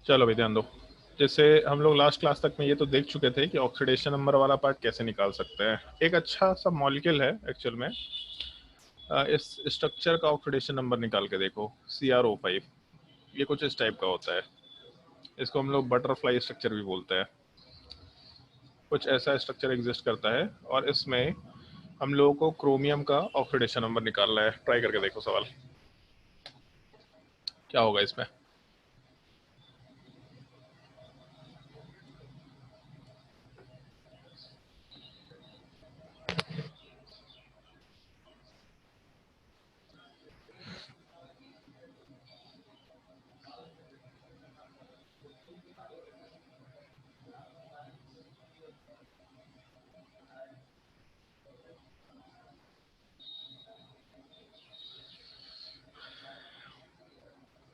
चलो भाई ध्यान दो। जैसे हम लोग लास्ट क्लास तक में ये तो देख चुके थे कि ऑक्सीडेशन नंबर वाला पार्ट कैसे निकाल सकते हैं। एक अच्छा सा मॉलिक्यूल है एक्चुअल में। इस स्ट्रक्चर का ऑक्सीडेशन नंबर निकाल के देखो, CrO5। ये कुछ इस टाइप का होता है। इसको हम लोग बटरफ्लाई स्ट्रक्चर भी बोलते हैं। कुछ ऐसा स्ट्रक्चर एग्जिस्ट करता है और इसमें हम लोगों को क्रोमियम का ऑक्सीडेशन नंबर निकालना है। ट्राई करके देखो सवाल क्या होगा इसमें।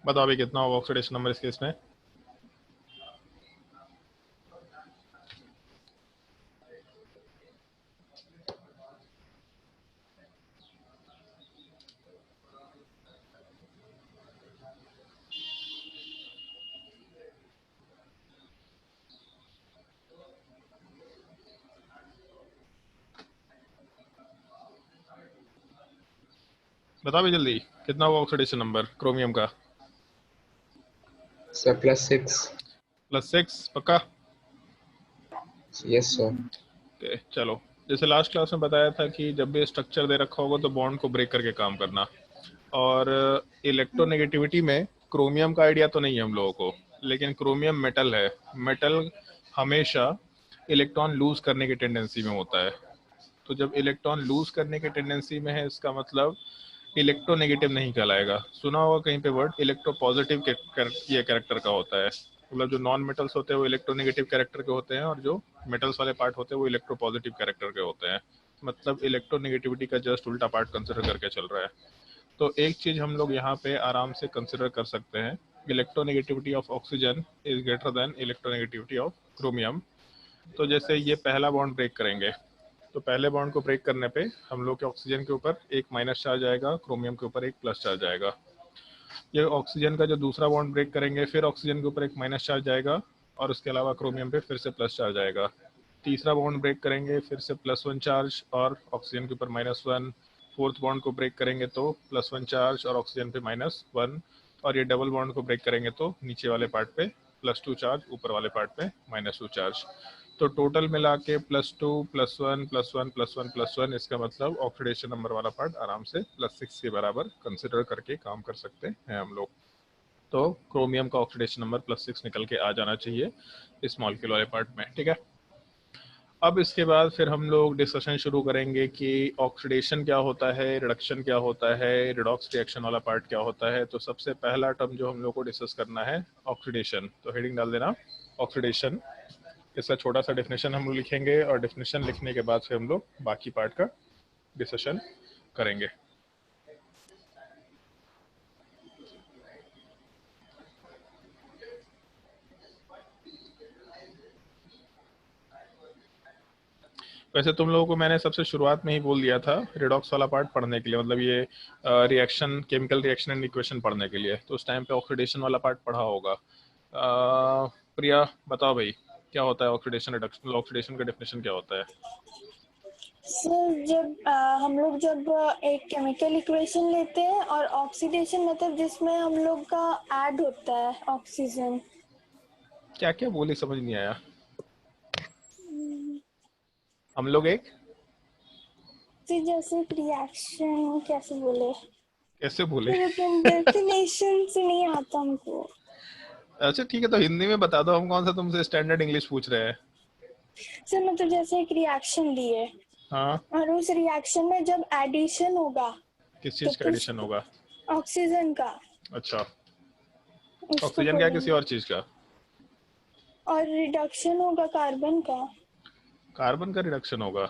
बताओ अभी कितना होगा ऑक्सीडेशन नंबर इस केस में। बताओ भी जल्दी, कितना होगा ऑक्सीडेशन नंबर क्रोमियम का। सर +6। +6 पक्का। Yes sir. ओके चलो। जैसे लास्ट क्लास में बताया था कि जब भी स्ट्रक्चर दे रखा होगा तो बॉन्ड को ब्रेक करके काम करना। और इलेक्ट्रोनेगेटिविटी में क्रोमियम का आइडिया तो नहीं है हम लोगों को, लेकिन क्रोमियम मेटल है। मेटल हमेशा इलेक्ट्रॉन लूज करने की टेंडेंसी में होता है। तो जब इलेक्ट्रॉन लूज करने की टेंडेंसी में है, इसका मतलब इलेक्ट्रोनेगेटिव नहीं कहलाएगा। सुना होगा कहीं पे वर्ड इलेक्ट्रो पॉजिटिव ये कैरेक्टर का होता है। मतलब जो नॉन मेटल्स होते हैं वो इलेक्ट्रोनेगेटिव कैरेक्टर के होते हैं और जो मेटल्स वाले पार्ट होते हैं वो इलेक्ट्रो पॉजिटिव कैरेक्टर के होते हैं। मतलब इलेक्ट्रोनेगेटिविटी का जस्ट उल्टा पार्ट कंसिडर करके चल रहा है। तो एक चीज हम लोग यहाँ पे आराम से कंसिडर कर सकते हैं, electronegativity of oxygen is greater than electronegativity of chromium. तो जैसे ये पहला बॉन्ड ब्रेक करेंगे तो पहले बॉन्ड को ब्रेक करने पे हम लोग के ऑक्सीजन के ऊपर एक माइनस चार्ज आएगा, क्रोमियम के ऊपर एक प्लस चार्ज आएगा। ये ऑक्सीजन का जो दूसरा बॉन्ड ब्रेक करेंगे फिर ऑक्सीजन के ऊपर एक माइनस चार्ज आएगा और उसके अलावा क्रोमियम पे फिर से प्लस चार्ज आएगा। तीसरा बॉन्ड ब्रेक करेंगे फिर से +1 चार्ज और ऑक्सीजन के ऊपर -1। फोर्थ बॉन्ड को ब्रेक करेंगे तो +1 चार्ज और ऑक्सीजन पे -1। और ये डबल बॉन्ड को ब्रेक करेंगे तो नीचे वाले पार्ट पे +2 चार्ज, ऊपर वाले पार्ट पे -2 चार्ज। तो टोटल मिला के +2 +1 +1 +1 +1, इसका मतलब ऑक्सीडेशन नंबर वाला पार्ट आराम से +6 के बराबर कंसिडर करके काम कर सकते हैं हम लोग। तो क्रोमियम का ऑक्सीडेशन नंबर +6 निकल के आ जाना चाहिए इस मॉलिक्यूल वाले पार्ट में, ठीक है। अब इसके बाद फिर हम लोग डिस्कशन शुरू करेंगे कि ऑक्सीडेशन क्या होता है, रिडक्शन क्या होता है, रिडॉक्स रिएक्शन वाला पार्ट क्या होता है। तो सबसे पहला टर्म जो हम लोग को डिस्कस करना है ऑक्सीडेशन। तो हेडिंग डाल देना ऑक्सीडेशन। इसका छोटा सा डेफिनेशन हम लोग लिखेंगे और डेफिनेशन लिखने के बाद फिर हम लोग बाकी पार्ट का डिस्कशन करेंगे। वैसे तुम लोगों को मैंने सबसे शुरुआत में ही बोल दिया था रिडॉक्स वाला पार्ट पढ़ने के लिए, मतलब ये reaction, chemical reaction and equation पढ़ने के लिए। तो उस टाइम पे ऑक्सीडेशन वाला पार्ट पढ़ा होगा। प्रिया बताओ भाई क्या होता है ऑक्सीडेशन रिडक्शन, ऑक्सीडेशन का डेफिनेशन क्या होता है। सर जब हम लोग जब एक केमिकल इक्वेशन लेते हैं और ऑक्सीडेशन मतलब जिसमें हम लोग का ऐड होता है ऑक्सीजन। क्या क्या बोली समझ नहीं आया। हम लोग एक जैसे रिएक्शन कैसे बोले, कैसे बोले। डेफिनेशन से नहीं आता हमको। अच्छा ठीक है, तो हिंदी में बता दो, हम कौन सा तुमसे स्टैंडर्ड इंग्लिश पूछ रहे हैं। सर मतलब जैसे एक रिएक्शन लिए हाँ, और उस रिएक्शन में जब एडिशन होगा किस तो चीज का कुछ एडिशन होगा। ऑक्सीजन का, अच्छा, उसको ऑक्सीजन क्या किसी बोलेंगे। और चीज का। और रिडक्शन होगा कार्बन का। कार्बन का रिडक्शन होगा।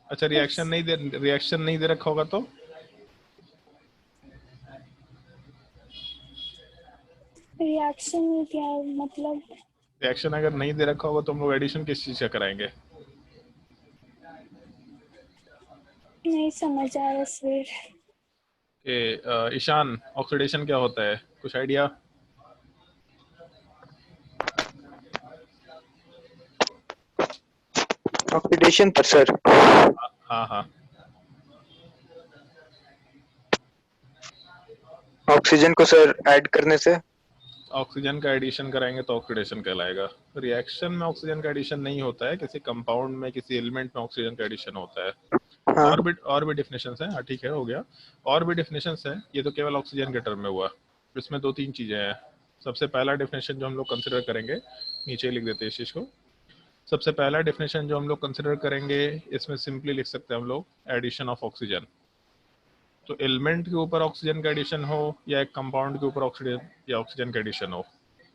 अच्छा, उस रिएक्शन नहीं दे रखा होगा तो रिएक्शन क्या मतलब, रिएक्शन अगर नहीं दे रखा होगा तो हम लोग एडिशन किस चीज का कराएंगे। नहीं समझ आ रहा सर। ईशान ऑक्सीडेशन क्या होता है, कुछ आइडिया। ऑक्सीडेशन पर सर। हाँ हाँ, ऑक्सीजन को सर ऐड करने से। ऑक्सीजन का एडिशन कराएंगे तो ऑक्सीडेशन कहलाएगा। रिएक्शन में ऑक्सीजन का एडिशन नहीं होता है, किसी कंपाउंड में किसी एलिमेंट में ऑक्सीजन का एडिशन होता है। हाँ और भी डेफिनेशंस हैं। हाँ ठीक है, हो गया। और भी डेफिनेशंस हैं, ये तो केवल ऑक्सीजन के टर्म में हुआ। इसमें दो तीन चीजें हैं। सबसे पहला डेफिनेशन जो हम लोग कंसिडर करेंगे, नीचे लिख देते हैं इस चीज को। सबसे पहला डेफिनेशन जो हम लोग कंसिडर करेंगे, इसमें सिंपली लिख सकते हैं हम लोग एडिशन ऑफ ऑक्सीजन। तो एलिमेंट के ऊपर ऑक्सीजन का एडिशन हो या एक कंपाउंड के ऊपर ऑक्सीजन या ऑक्सीजन का एडिशन हो,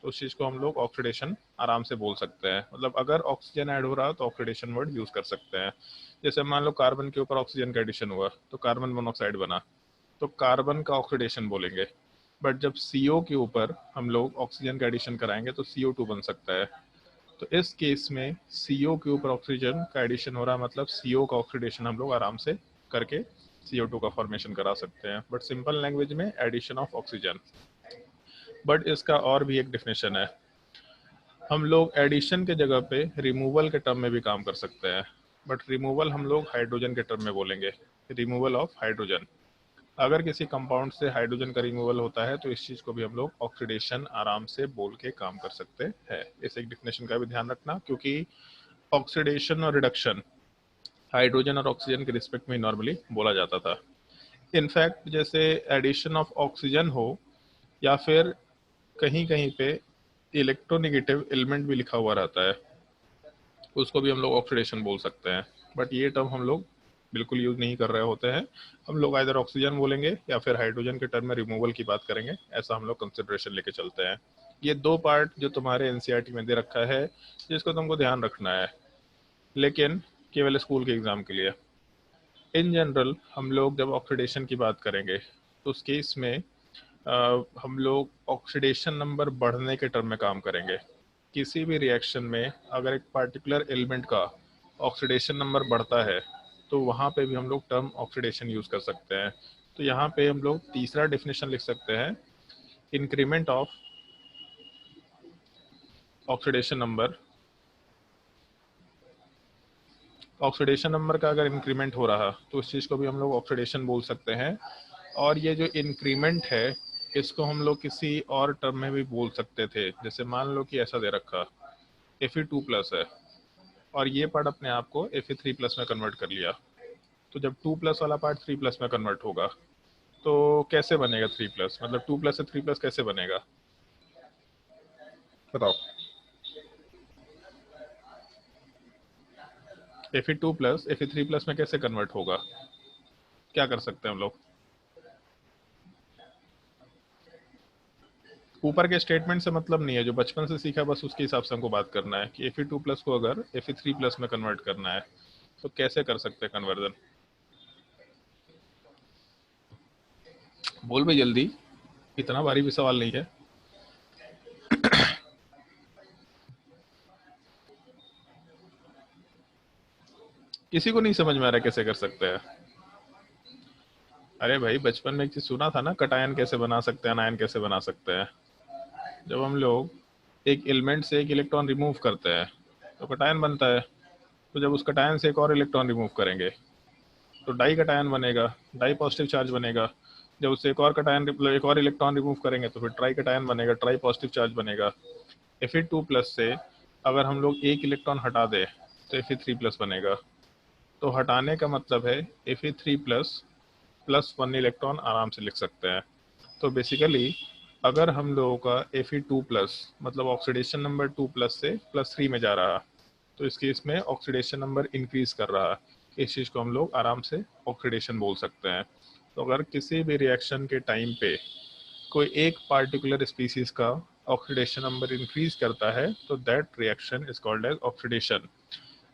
तो उस चीज को हम लोग ऑक्सीडेशन आराम से बोल सकते हैं। मतलब अगर ऑक्सीजन ऐड हो रहा है तो ऑक्सीडेशन वर्ड यूज कर सकते हैं। जैसे मान लो कार्बन के ऊपर ऑक्सीजन का एडिशन हुआ तो कार्बन मोनोऑक्साइड बना, तो कार्बन का ऑक्सीडेशन बोलेंगे। बट जब CO के ऊपर हम लोग ऑक्सीजन का एडिशन कराएंगे तो CO2 बन सकता है। तो इस केस में CO के ऊपर ऑक्सीजन का एडिशन हो रहा है, मतलब CO का ऑक्सीडेशन हम लोग आराम से करके CO2 का फॉर्मेशन करा सकते हैं। बट सिंपल लैंग्वेज में एडिशन ऑफ ऑक्सीजन। बट इसका और भी एक डेफिनेशन है। हम लोग एडिशन के जगह पे रिमूवल के टर्म में भी काम कर सकते हैं। बट रिमूवल हम लोग हाइड्रोजन के टर्म में बोलेंगे, रिमूवल ऑफ हाइड्रोजन। अगर किसी कंपाउंड से हाइड्रोजन का रिमूवल होता है तो इस चीज को भी हम लोग ऑक्सीडेशन आराम से बोल के काम कर सकते हैं। इस एक डेफिनेशन का भी ध्यान रखना, क्योंकि ऑक्सीडेशन और रिडक्शन हाइड्रोजन और ऑक्सीजन के रिस्पेक्ट में नॉर्मली बोला जाता था। इनफैक्ट जैसे एडिशन ऑफ ऑक्सीजन हो या फिर कहीं कहीं पे इलेक्ट्रोनेगेटिव एलिमेंट भी लिखा हुआ रहता है, उसको भी हम लोग ऑक्सीडेशन बोल सकते हैं। बट ये टर्म हम लोग बिल्कुल यूज नहीं कर रहे होते हैं। हम लोग आइदर ऑक्सीजन बोलेंगे या फिर हाइड्रोजन के टर्म में रिमूवल की बात करेंगे, ऐसा हम लोग कंसिडरेशन लेके चलते हैं। ये दो पार्ट जो तुम्हारे एनसीईआरटी में दे रखा है, जिसको तुमको ध्यान रखना है, लेकिन केवल स्कूल के एग्जाम के लिए। इन जनरल हम लोग जब ऑक्सीडेशन की बात करेंगे तो उस केस में हम लोग ऑक्सीडेशन नंबर बढ़ने के टर्म में काम करेंगे। किसी भी रिएक्शन में अगर एक पार्टिकुलर एलिमेंट का ऑक्सीडेशन नंबर बढ़ता है तो वहाँ पे भी हम लोग टर्म ऑक्सीडेशन यूज कर सकते हैं। तो यहाँ पे हम लोग तीसरा डेफिनेशन लिख सकते हैं, increment of oxidation number. Oxidation number का अगर इंक्रीमेंट हो रहा तो उस चीज़ को भी हम लोग ऑक्सीडेशन बोल सकते हैं। और ये जो इंक्रीमेंट है, इसको हम लोग किसी और टर्म में भी बोल सकते थे। जैसे मान लो कि ऐसा दे रखा Fe2+ है और ये पार्ट अपने आप को Fe3+ में कन्वर्ट कर लिया, तो जब 2+ वाला पार्ट 3+ में कन्वर्ट होगा तो कैसे बनेगा 3+? मतलब 2+ से 3+ कैसे बनेगा, बताओ। Fe2+ Fe3+ में कैसे कन्वर्ट होगा, क्या कर सकते हैं हम लोग? ऊपर के स्टेटमेंट से मतलब नहीं है, जो बचपन से सीखा बस उसके हिसाब से हमको बात करना है कि Fe2+ को अगर Fe3+ में कन्वर्ट करना है तो कैसे कर सकते हैं कन्वर्जन। बोल भाई जल्दी, इतना भारी भी सवाल नहीं है। किसी को नहीं समझ में आ रहा कैसे कर सकते हैं? अरे भाई बचपन में एक चीज सुना था ना, कटायन कैसे बना सकते हैं, अनायन कैसे बना सकते हैं। जब हम लोग एक एलिमेंट से एक इलेक्ट्रॉन रिमूव करते हैं तो कटायन बनता है। तो जब उस कटायन से एक और इलेक्ट्रॉन रिमूव करेंगे तो डाई कटायन बनेगा, डाई पॉजिटिव चार्ज बनेगा। जब उससे एक और कटायन एक और इलेक्ट्रॉन रिमूव करेंगे तो फिर ट्राई कटायन बनेगा, ट्राई पॉजिटिव चार्ज बनेगा। Fe2+ से अगर हम लोग एक इलेक्ट्रॉन हटा दें तो Fe3+ बनेगा। तो हटाने का मतलब है Fe3+ +1 इलेक्ट्रॉन आराम से लिख सकते हैं। तो बेसिकली अगर हम लोगों का Fe2+ मतलब ऑक्सीडेशन नंबर 2+ से +3 में जा रहा, तो इस केस में ऑक्सीडेशन नंबर इंक्रीज कर रहा, इस चीज़ को हम लोग आराम से ऑक्सीडेशन बोल सकते हैं। तो अगर किसी भी रिएक्शन के टाइम पे कोई एक पार्टिकुलर स्पीसीज का ऑक्सीडेशन नंबर इंक्रीज करता है तो that reaction is called as oxidation.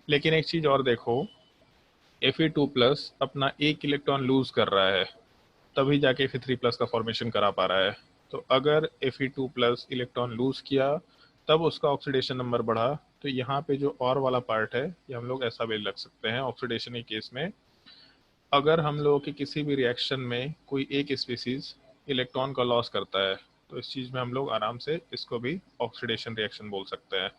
लेकिन एक चीज़ और देखो, Fe2+ अपना एक इलेक्ट्रॉन लूज कर रहा है तभी जाके Fe3+ का फॉर्मेशन करा पा रहा है। तो अगर Fe2+ इलेक्ट्रॉन लूज किया तब उसका ऑक्सीडेशन नंबर बढ़ा, तो यहाँ पे जो और वाला पार्ट है ये हम लोग ऐसा भी रख सकते हैं ऑक्सीडेशन के केस में। अगर हम लोगों की किसी भी रिएक्शन में कोई एक स्पीसीज इलेक्ट्रॉन का लॉस करता है तो इस चीज़ में हम लोग आराम से इसको भी ऑक्सीडेशन रिएक्शन बोल सकते हैं।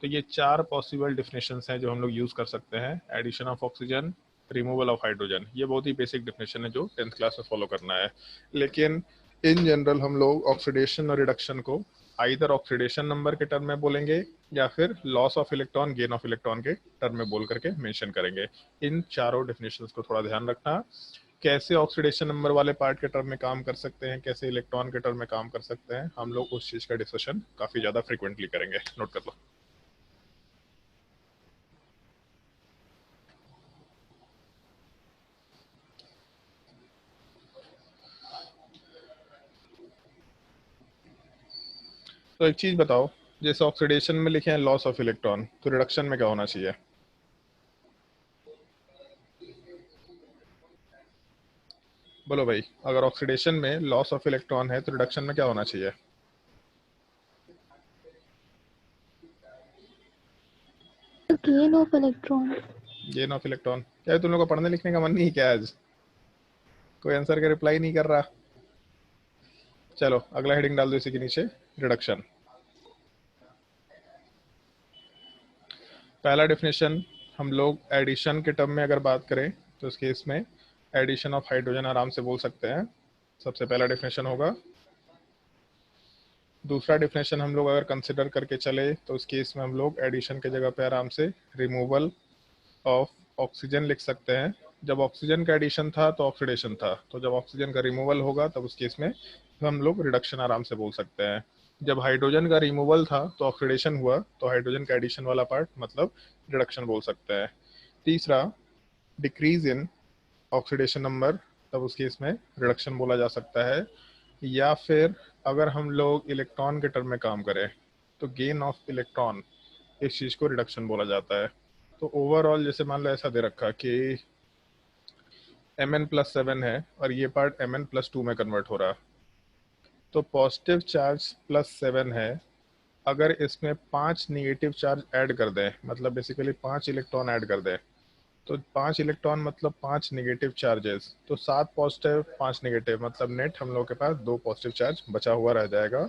तो ये 4 पॉसिबल डिफिनेशंस हैं जो हम लोग यूज़ कर सकते हैं, addition of oxygen, removal of hydrogen. ये बहुत ही बेसिक डिफिनेशन है जो 10th क्लास में फॉलो करना है। लेकिन इन जनरल हम लोग ऑक्सीडेशन और रिडक्शन को आइदर ऑक्सीडेशन नंबर के टर्म में बोलेंगे या फिर loss of electron, gain of electron के टर्म में बोल करके मेंशन करेंगे। इन चारों डिफिनेशंस को थोड़ा ध्यान रखना, कैसे ऑक्सीडेशन नंबर वाले पार्ट के टर्म में काम कर सकते हैं, कैसे इलेक्ट्रॉन के टर्म में काम कर सकते हैं, हम लोग उस चीज का डिस्कशन काफी ज्यादा फ्रिक्वेंटली करेंगे, नोट कर लो। तो एक चीज बताओ, जैसे ऑक्सीडेशन में लिखे हैं लॉस ऑफ इलेक्ट्रॉन, तो रिडक्शन में क्या होना चाहिए? बोलो भाई, अगर ऑक्सीडेशन में लॉस ऑफ इलेक्ट्रॉन है तो रिडक्शन में क्या होना चाहिए? Gain of electron. Gain of electron. क्या तुम लोग को पढ़ने लिखने का मन नहीं है क्या आज? कोई आंसर का रिप्लाई नहीं कर रहा। चलो अगला हेडिंग डाल दो इसी के नीचे, रिडक्शन। पहला डेफिनेशन हम लोग एडिशन के टर्म में अगर बात करें तो इस केस में एडिशन ऑफ हाइड्रोजन आराम से बोल सकते हैं, सबसे पहला डेफिनेशन होगा। दूसरा डेफिनेशन हम लोग अगर कंसिडर करके चले तो उस केस में हम लोग एडिशन के जगह पे आराम से रिमूवल ऑफ ऑक्सीजन लिख सकते हैं। जब ऑक्सीजन का एडिशन था तो ऑक्सीडेशन था, तो जब ऑक्सीजन का रिमूवल होगा तब उस केस में हम लोग रिडक्शन आराम से बोल सकते हैं। जब हाइड्रोजन का रिमूवल था तो ऑक्सीडेशन हुआ, तो हाइड्रोजन का एडिशन वाला पार्ट मतलब रिडक्शन बोल सकते हैं। तीसरा, डिक्रीज इन ऑक्सीडेशन नंबर, तब उस केस में रिडक्शन बोला जा सकता है। या फिर अगर हम लोग इलेक्ट्रॉन के टर्म में काम करें तो गेन ऑफ इलेक्ट्रॉन, इस चीज़ को रिडक्शन बोला जाता है। तो ओवरऑल जैसे मान लो ऐसा दे रखा कि Mn+7 है और ये पार्ट Mn+2 में कन्वर्ट हो रहा, तो पॉजिटिव चार्ज +7 है, अगर इसमें 5 निगेटिव चार्ज ऐड कर दें, मतलब बेसिकली 5 इलेक्ट्रॉन ऐड कर दें, तो 5 इलेक्ट्रॉन मतलब 5 निगेटिव चार्जेस, तो 7 पॉजिटिव 5 नेगेटिव, मतलब नेट हम लोग के पास 2 पॉजिटिव चार्ज बचा हुआ रह जाएगा।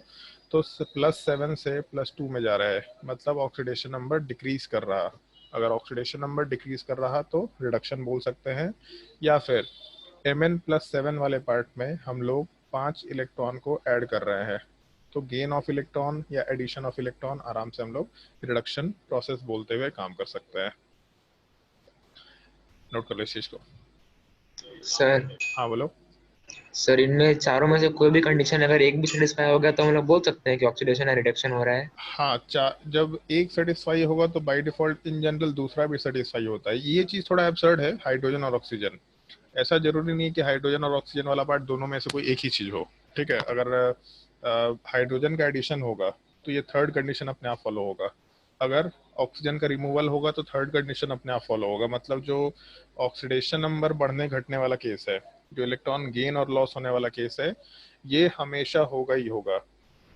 तो +7 से +2 में जा रहा है, मतलब ऑक्सीडेशन नंबर डिक्रीज कर रहा। अगर ऑक्सीडेशन नंबर डिक्रीज कर रहा तो रिडक्शन बोल सकते हैं। या फिर Mn+7 वाले पार्ट में हम लोग 5 इलेक्ट्रॉन को ऐड कर रहे हैं, तो गेन ऑफ इलेक्ट्रॉन या एडिशन ऑफ इलेक्ट्रॉन आराम से हम लोग रिडक्शन प्रोसेस बोलते हुए काम कर सकते हैं। नोट कर लो इस चीज को। सर हाँ बोलो। सर इनमें चारों में से कोई भी कंडीशन अगर एक भी सेटिस्फाई हो गया तो हम लोग बोल सकते हैं कि ऑक्सीडेशन या रिडक्शन हो रहा है। हाँ, जब एक सेटिस्फाई होगा तो बाय डिफॉल्ट इन जनरल दूसरा भी सेटिस्फाई होता है। ये चीज थोड़ा एब्सर्ड है, हाइड्रोजन और ऑक्सीजन। ऐसा जरूरी नहीं कि हाइड्रोजन और ऑक्सीजन वाला पार्ट दोनों में से कोई एक ही चीज हो, ठीक है। अगर हाइड्रोजन का एडिशन होगा तो ये थर्ड कंडीशन अपने आप फॉलो होगा। अगर ऑक्सीजन का रिमूवल होगा तो थर्ड कंडीशन अपने आप फॉलो होगा। मतलब जो ऑक्सीडेशन नंबर बढ़ने घटने वाला केस है, जो इलेक्ट्रॉन गेन और लॉस होने वाला केस है, ये हमेशा होगा ही होगा।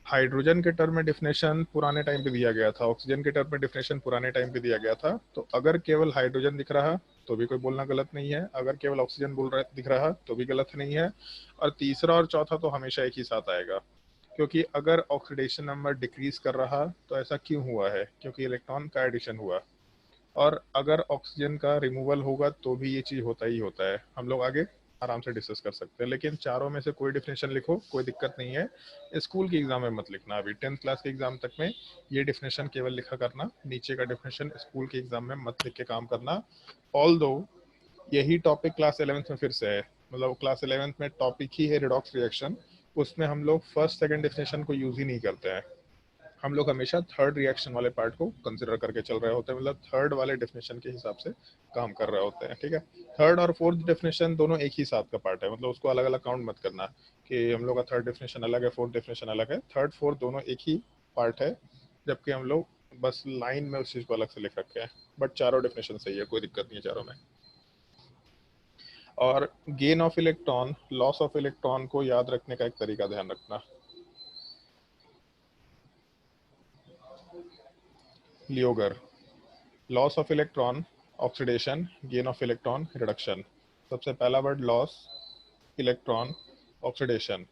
हाइड्रोजन के टर्म में डिफिनेशन पुराने टाइम पे दिया गया था, ऑक्सीजन के टर्म में डिफिनेशन पुराने टाइम पे दिया गया था। तो अगर केवल हाइड्रोजन दिख रहा तो भी कोई बोलना गलत नहीं है, अगर केवल ऑक्सीजन बोल रहा दिख रहा तो भी गलत नहीं है। और तीसरा और चौथा तो हमेशा एक ही साथ आएगा, क्योंकि अगर ऑक्सीडेशन नंबर डिक्रीज कर रहा तो ऐसा क्यों हुआ है, क्योंकि इलेक्ट्रॉन का एडिशन हुआ। और अगर ऑक्सीजन का रिमूवल होगा तो भी ये चीज होता ही होता है। हम लोग आगे आराम से डिस्कस कर सकते हैं, लेकिन चारों में से कोई डिफिनेशन लिखो, कोई दिक्कत नहीं है। स्कूल के एग्जाम में मत लिखना, अभी 10th क्लास के एग्जाम तक में ये डिफिनेशन केवल लिखा करना, नीचे का डिफिनेशन स्कूल के एग्जाम में मत लिख के काम करना। ऑल दो यही टॉपिक क्लास 11th में फिर से है, मतलब क्लास 11th में टॉपिक ही है रिडॉक्स रिएक्शन, उसमें हम लोग फर्स्ट सेकंड डिफिनेशन को यूज ही नहीं करते हैं। हम लोग हमेशा थर्ड रिएक्शन वाले पार्ट को कंसिडर करके चल रहे होते हैं, मतलब थर्ड वाले डेफिनेशन के हिसाब से काम कर रहे होते हैं, ठीक है। थर्ड और फोर्थ डेफिनेशन दोनों एक ही साथ का पार्ट है, मतलब उसको अलग अलग काउंट मत करना कि हम लोग का थर्ड डेफिनेशन अलग है, फोर्थ डेफिनेशन अलग है। थर्ड फोर्थ दोनों एक ही पार्ट है, जबकि हम लोग बस लाइन में उस चीज को अलग से लिख रखे हैं। बट चारों डेफिनेशन सही है, कोई दिक्कत नहीं है चारों में। और gain of electron, loss of electron को याद रखने का एक तरीका ध्यान रखना। LEOGER, loss of electron oxidation, gain of electron reduction. सबसे पहला word loss, electron oxidation,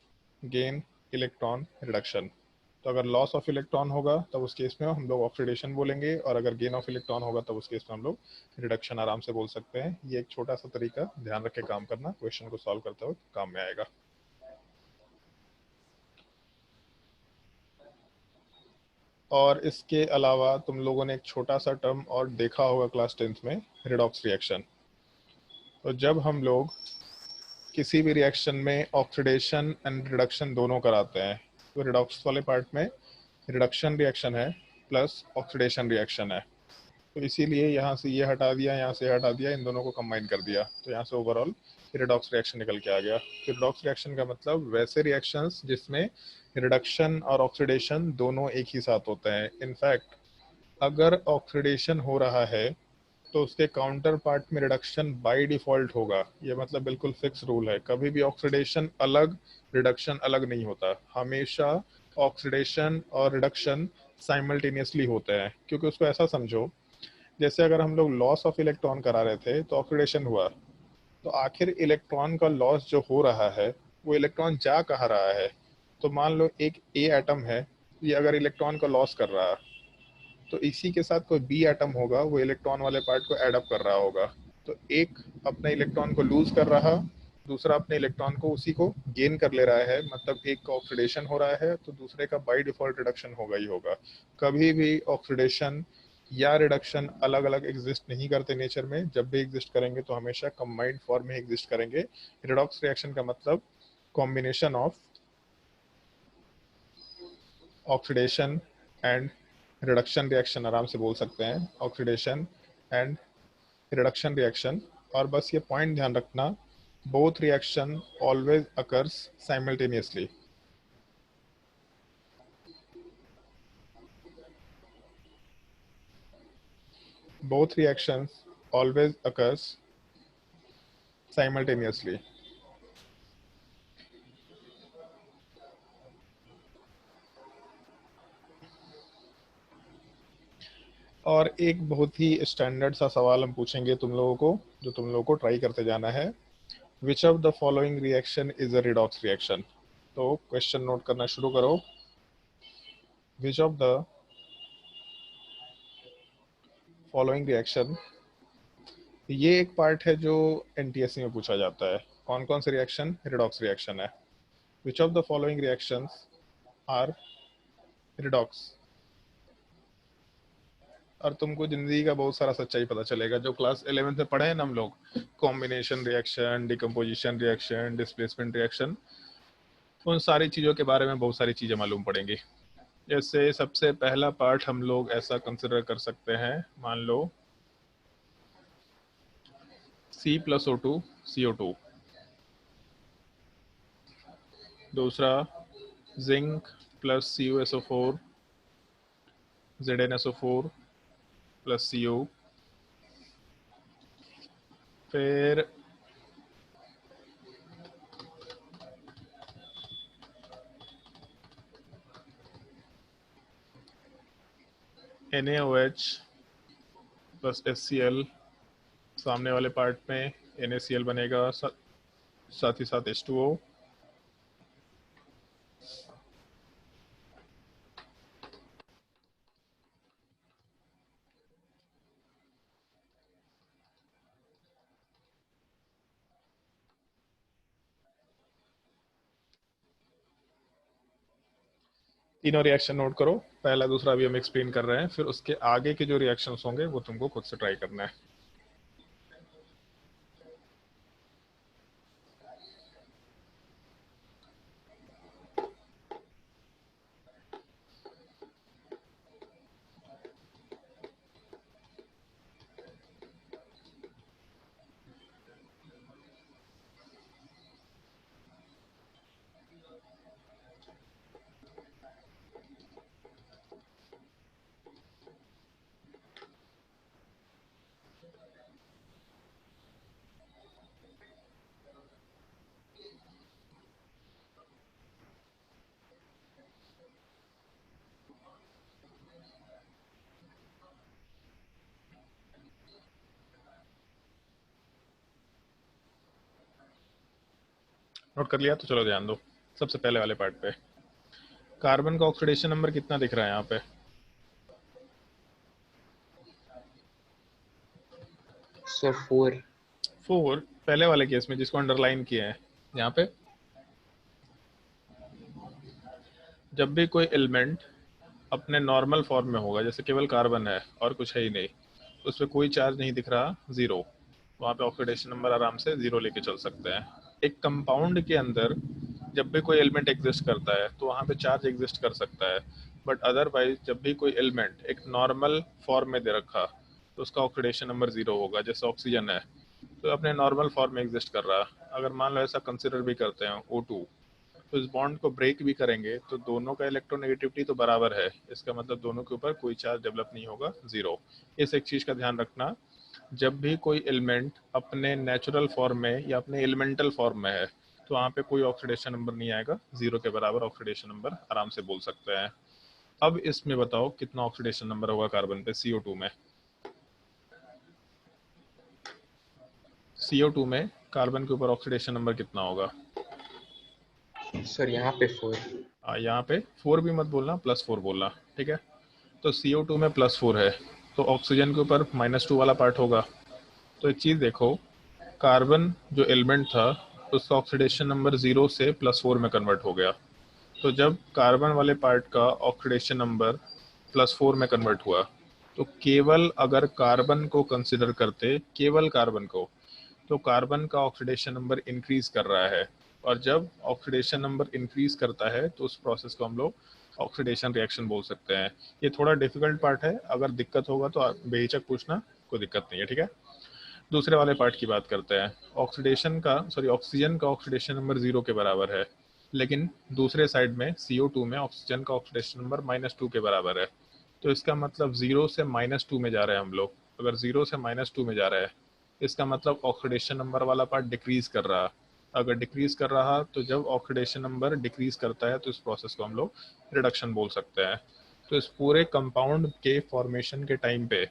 gain electron reduction. तो अगर लॉस ऑफ इलेक्ट्रॉन होगा तब उस केस में हम लोग ऑक्सीडेशन बोलेंगे, और अगर गेन ऑफ इलेक्ट्रॉन होगा तब उस केस में हम लोग रिडक्शन आराम से बोल सकते हैं। ये एक छोटा सा तरीका ध्यान रख के काम करना, क्वेश्चन को सॉल्व करते वक्त काम में आएगा। और इसके अलावा तुम लोगों ने एक छोटा सा टर्म और देखा होगा क्लास 10th में, रिडॉक्स रिएक्शन। तो जब हम लोग किसी भी रिएक्शन में ऑक्सीडेशन एंड रिडक्शन दोनों कराते हैं, तो रिडॉक्स वाले पार्ट में रिडक्शन रिएक्शन है प्लस ऑक्सीडेशन रिएक्शन है। तो इसीलिए यहाँ से ये हटा दिया, यहाँ से हटा दिया, इन दोनों को कंबाइन कर दिया, तो यहाँ से ओवरऑल रिडॉक्स रिएक्शन निकल के आ गया। तो रिडॉक्स रिएक्शन का मतलब वैसे रिएक्शंस जिसमें रिडक्शन और ऑक्सीडेशन दोनों एक ही साथ होते हैं। इनफैक्ट अगर ऑक्सीडेशन हो रहा है तो उसके काउंटर पार्ट में रिडक्शन बाय डिफॉल्ट होगा। ये मतलब बिल्कुल फिक्स रूल है, कभी भी ऑक्सीडेशन अलग रिडक्शन अलग नहीं होता, हमेशा ऑक्सीडेशन और रिडक्शन साइमल्टेनियसली होते हैं। क्योंकि उसको ऐसा समझो, जैसे अगर हम लोग लॉस ऑफ इलेक्ट्रॉन करा रहे थे तो ऑक्सीडेशन हुआ, तो आखिर इलेक्ट्रॉन का लॉस जो हो रहा है वो इलेक्ट्रॉन जा कहाँ रहा है। तो मान लो एक ए एटम है, ये अगर इलेक्ट्रॉन का लॉस कर रहा है तो इसी के साथ कोई बी एटम होगा, वो इलेक्ट्रॉन वाले पार्ट को एड अप कर रहा होगा। तो एक अपने इलेक्ट्रॉन को लूज कर रहा, दूसरा अपने इलेक्ट्रॉन को उसी को गेन कर ले रहा है, मतलब एक का ऑक्सीडेशन हो रहा है तो दूसरे का बाय डिफॉल्ट रिडक्शन होगा ही होगा। कभी भी ऑक्सीडेशन या रिडक्शन अलग अलग एग्जिस्ट नहीं करते नेचर में, जब भी एग्जिस्ट करेंगे तो हमेशा कंबाइंड फॉर्म में एग्जिस्ट करेंगे। रिडॉक्स रिएक्शन का मतलब combination of oxidation and reduction reaction आराम से बोल सकते हैं, ऑक्सीडेशन एंड रिडक्शन रिएक्शन। और बस ये पॉइंट ध्यान रखना, both reaction always occurs simultaneously. both reactions always occurs simultaneously। और एक बहुत ही स्टैंडर्ड सा सवाल हम पूछेंगे तुम लोगों को, जो तुम लोगों को ट्राई करते जाना है। Which of the following reaction is a redox reaction. तो क्वेश्चन नोट करना शुरू करो। विच ऑफ द फॉलोइंग रिएक्शन, ये एक पार्ट है जो एनटीएससी में पूछा जाता है, कौन कौन से रिएक्शन रिडॉक्स रिएक्शन है। Which of the following reactions are redox. और तुमको जिंदगी का बहुत सारा सच्चाई पता चलेगा जो क्लास 11th में पढ़े हैं ना हम लोग, combination reaction, decomposition reaction, displacement reaction, उन सारी चीज़ों के बारे में बहुत सारी चीज़ें मालूम पड़ेंगी। जैसे सबसे पहला पार्ट हम लोग ऐसा कंसिडर कर सकते हैं, मान लो C+O2 CO2, दूसरा zinc plus CuSO4 ZnSO4 plus CO, फिर NaOH प्लस HCl, सामने वाले पार्ट में NaCl बनेगा, साथ ही साथ H2O, तीनों रिएक्शन नोट करो। पहला दूसरा भी हम एक्सप्लेन कर रहे हैं, फिर उसके आगे के जो रिएक्शंस होंगे वो तुमको खुद से ट्राई करना है। नोट कर लिया तो चलो ध्यान दो सबसे पहले वाले पार्ट पे। कार्बन का ऑक्सीडेशन नंबर कितना दिख रहा है यहाँ पे? सर 4। 4 पहले वाले केस में जिसको अंडरलाइन किया है यहाँ पे, जब भी कोई एलिमेंट अपने नॉर्मल फॉर्म में होगा, जैसे केवल कार्बन है और कुछ है ही नहीं, उस पर कोई चार्ज नहीं दिख रहा, 0, वहाँ पे ऑक्सीडेशन नंबर आराम से 0 लेके चल सकते हैं। एक कंपाउंड के अंदर जब भी कोई एलिमेंट एग्जिस्ट करता है तो वहाँ पे चार्ज एग्जिस्ट कर सकता है, बट अदरवाइज जब भी कोई एलिमेंट एक नॉर्मल फॉर्म में दे रखा तो उसका ऑक्सीडेशन नंबर 0 होगा। जैसे ऑक्सीजन है तो अपने नॉर्मल फॉर्म में एग्जिस्ट कर रहा, अगर मान लो ऐसा कंसिडर भी करते हैं O2, तो इस बॉन्ड को ब्रेक भी करेंगे तो दोनों का इलेक्ट्रोनेगेटिविटी तो बराबर है, इसका मतलब दोनों के ऊपर कोई चार्ज डेवलप नहीं होगा, 0। इस एक चीज़ का ध्यान रखना, जब भी कोई एलिमेंट अपने नेचुरल फॉर्म में या अपने एलिमेंटल फॉर्म में है तो वहाँ पे कोई ऑक्सीडेशन नंबर नहीं आएगा, 0 के बराबर ऑक्सीडेशन नंबर आराम से बोल सकते हैं। अब इसमें बताओ कितना ऑक्सीडेशन नंबर होगा कार्बन पे CO2 में? CO2 में कार्बन के ऊपर ऑक्सीडेशन नंबर कितना होगा? सर यहाँ पे 4। यहाँ पे 4 भी मत बोलना, +4 बोलना, ठीक है? तो CO2 में +4 है तो ऑक्सीजन के ऊपर -2 वाला पार्ट होगा। तो एक चीज़ देखो, कार्बन जो एलिमेंट था उसका ऑक्सीडेशन नंबर 0 से +4 में कन्वर्ट हो गया। तो जब कार्बन वाले पार्ट का ऑक्सीडेशन नंबर +4 में कन्वर्ट हुआ तो केवल अगर कार्बन को कंसिडर करते, केवल कार्बन को, तो कार्बन का ऑक्सीडेशन नंबर इंक्रीज कर रहा है, और जब ऑक्सीडेशन नंबर इंक्रीज करता है तो उस प्रोसेस को हम लोग ऑक्सीडेशन रिएक्शन बोल सकते हैं। ये थोड़ा डिफिकल्ट पार्ट है, अगर दिक्कत होगा तो आप बेहिचक पूछना, कोई दिक्कत नहीं है, ठीक है? दूसरे वाले पार्ट की बात करते हैं। ऑक्सीजन का ऑक्सीडेशन नंबर 0 के बराबर है, लेकिन दूसरे साइड में CO2 में ऑक्सीजन का ऑक्सीडेशन नंबर -2 के बराबर है। तो इसका मतलब 0 से -2 में जा रहे हैं हम लोग। अगर 0 से -2 में जा रहा है इसका मतलब ऑक्सीडेशन नंबर वाला पार्ट डिक्रीज कर रहा। अगर डिक्रीज कर रहा तो जब ऑक्सीडेशन नंबर डिक्रीज करता है तो इस प्रोसेस को हम लोग रिडक्शन बोल सकते हैं। तो इस पूरे कंपाउंड के फॉर्मेशन के टाइम पे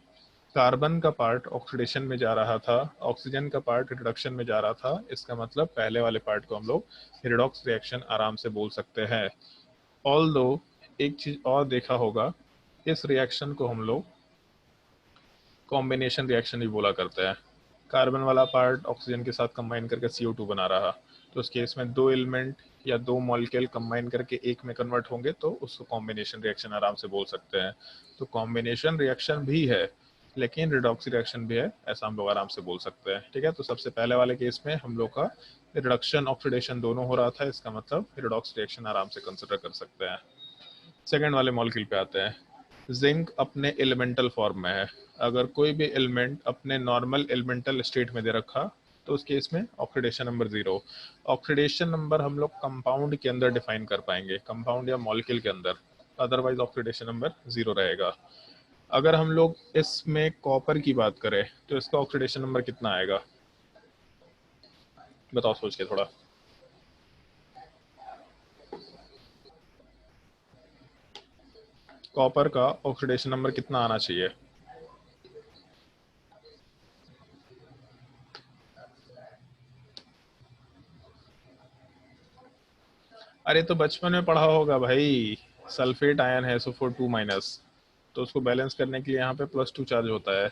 कार्बन का पार्ट ऑक्सीडेशन में जा रहा था, ऑक्सीजन का पार्ट रिडक्शन में जा रहा था, इसका मतलब पहले वाले पार्ट को हम लोग रिडॉक्स रिएक्शन आराम से बोल सकते हैं। ऑल्दो एक चीज और देखा होगा, इस रिएक्शन को हम लोग कॉम्बिनेशन रिएक्शन भी बोला करते हैं। कार्बन वाला पार्ट ऑक्सीजन के साथ कंबाइन करके CO2 बना रहा, तो उस केस में 2 एलिमेंट या 2 मॉलिक्यूल कंबाइन करके एक में कन्वर्ट होंगे तो उसको कॉम्बिनेशन रिएक्शन आराम से बोल सकते हैं। तो कॉम्बिनेशन रिएक्शन भी है लेकिन रिडॉक्स रिएक्शन भी है, ऐसा हम लोग आराम से बोल सकते हैं, ठीक है? तो सबसे पहले वाले केस में हम लोग का रिडक्शन ऑक्सीडेशन दोनों हो रहा था, इसका मतलब रिडॉक्स रिएक्शन आराम से कंसिडर कर सकते हैं। सेकेंड वाले मॉलिक्यूल पे आते हैं। जिंक अपने एलिमेंटल फॉर्म में है, अगर कोई भी एलिमेंट अपने नॉर्मल एलिमेंटल स्टेट में दे रखा तो उस केस में ऑक्सीडेशन नंबर 0। ऑक्सीडेशन नंबर हम लोग कंपाउंड के अंदर डिफाइन कर पाएंगे, कंपाउंड या मॉलिक्यूल के अंदर, अदरवाइज ऑक्सीडेशन नंबर 0 रहेगा। अगर हम लोग इसमें कॉपर की बात करें तो इसका ऑक्सीडेशन नंबर कितना आएगा? बताओ सोच के थोड़ा। कॉपर का ऑक्सीडेशन नंबर कितना आना चाहिए? अरे तो बचपन में पढ़ा होगा भाई, सल्फेट आयन है SO4 2-, तो उसको बैलेंस करने के लिए यहाँ पे +2 चार्ज होता है,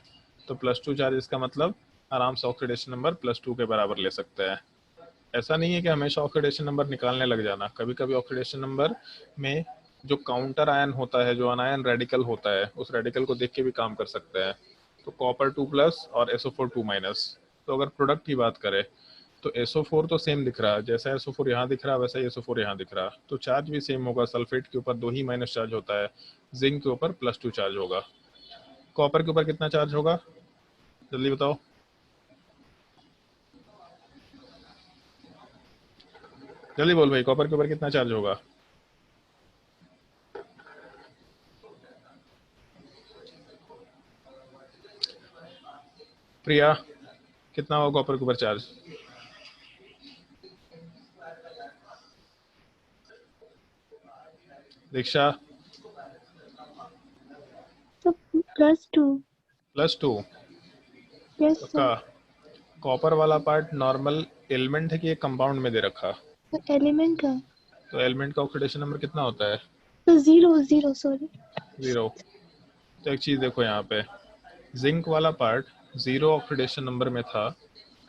तो +2 चार्ज इसका मतलब आराम से ऑक्सीडेशन नंबर +2 के बराबर ले सकते हैं। ऐसा नहीं है कि हमेशा ऑक्सीडेशन नंबर निकालने लग जाना, कभी कभी ऑक्सीडेशन नंबर में जो काउंटर आयन होता है, जो अनायन रेडिकल होता है, उस रेडिकल को देख के भी काम कर सकते हैं। तो कॉपर 2+ और SO4 2-, तो अगर प्रोडक्ट की बात करें तो SO4 तो सेम दिख रहा है, जैसा SO4 यहाँ दिख रहा है वैसा ही SO4 यहाँ दिख रहा है, तो चार्ज भी सेम होगा। सल्फेट के ऊपर 2 ही माइनस चार्ज होता है, जिंक के ऊपर +2 चार्ज होगा। कॉपर के ऊपर कितना चार्ज होगा जल्दी बताओ? जल्दी बोल भाई, कॉपर के ऊपर कितना चार्ज होगा? प्रिया, कितना होगा कॉपर के ऊपर चार्ज? दीक्षा? +2। +2? यस पक्का? सर। कॉपर वाला पार्ट नॉर्मल एलिमेंट है कि एक कंपाउंड में दे रखा? एलिमेंट का। तो एलिमेंट का ऑक्सीडेशन नंबर कितना होता है? तो जीरो सॉरी। 0। तो एक चीज़ देखो यहाँ पे, जिंक वाला पार्ट 0 ऑक्सीडेशन नंबर में था,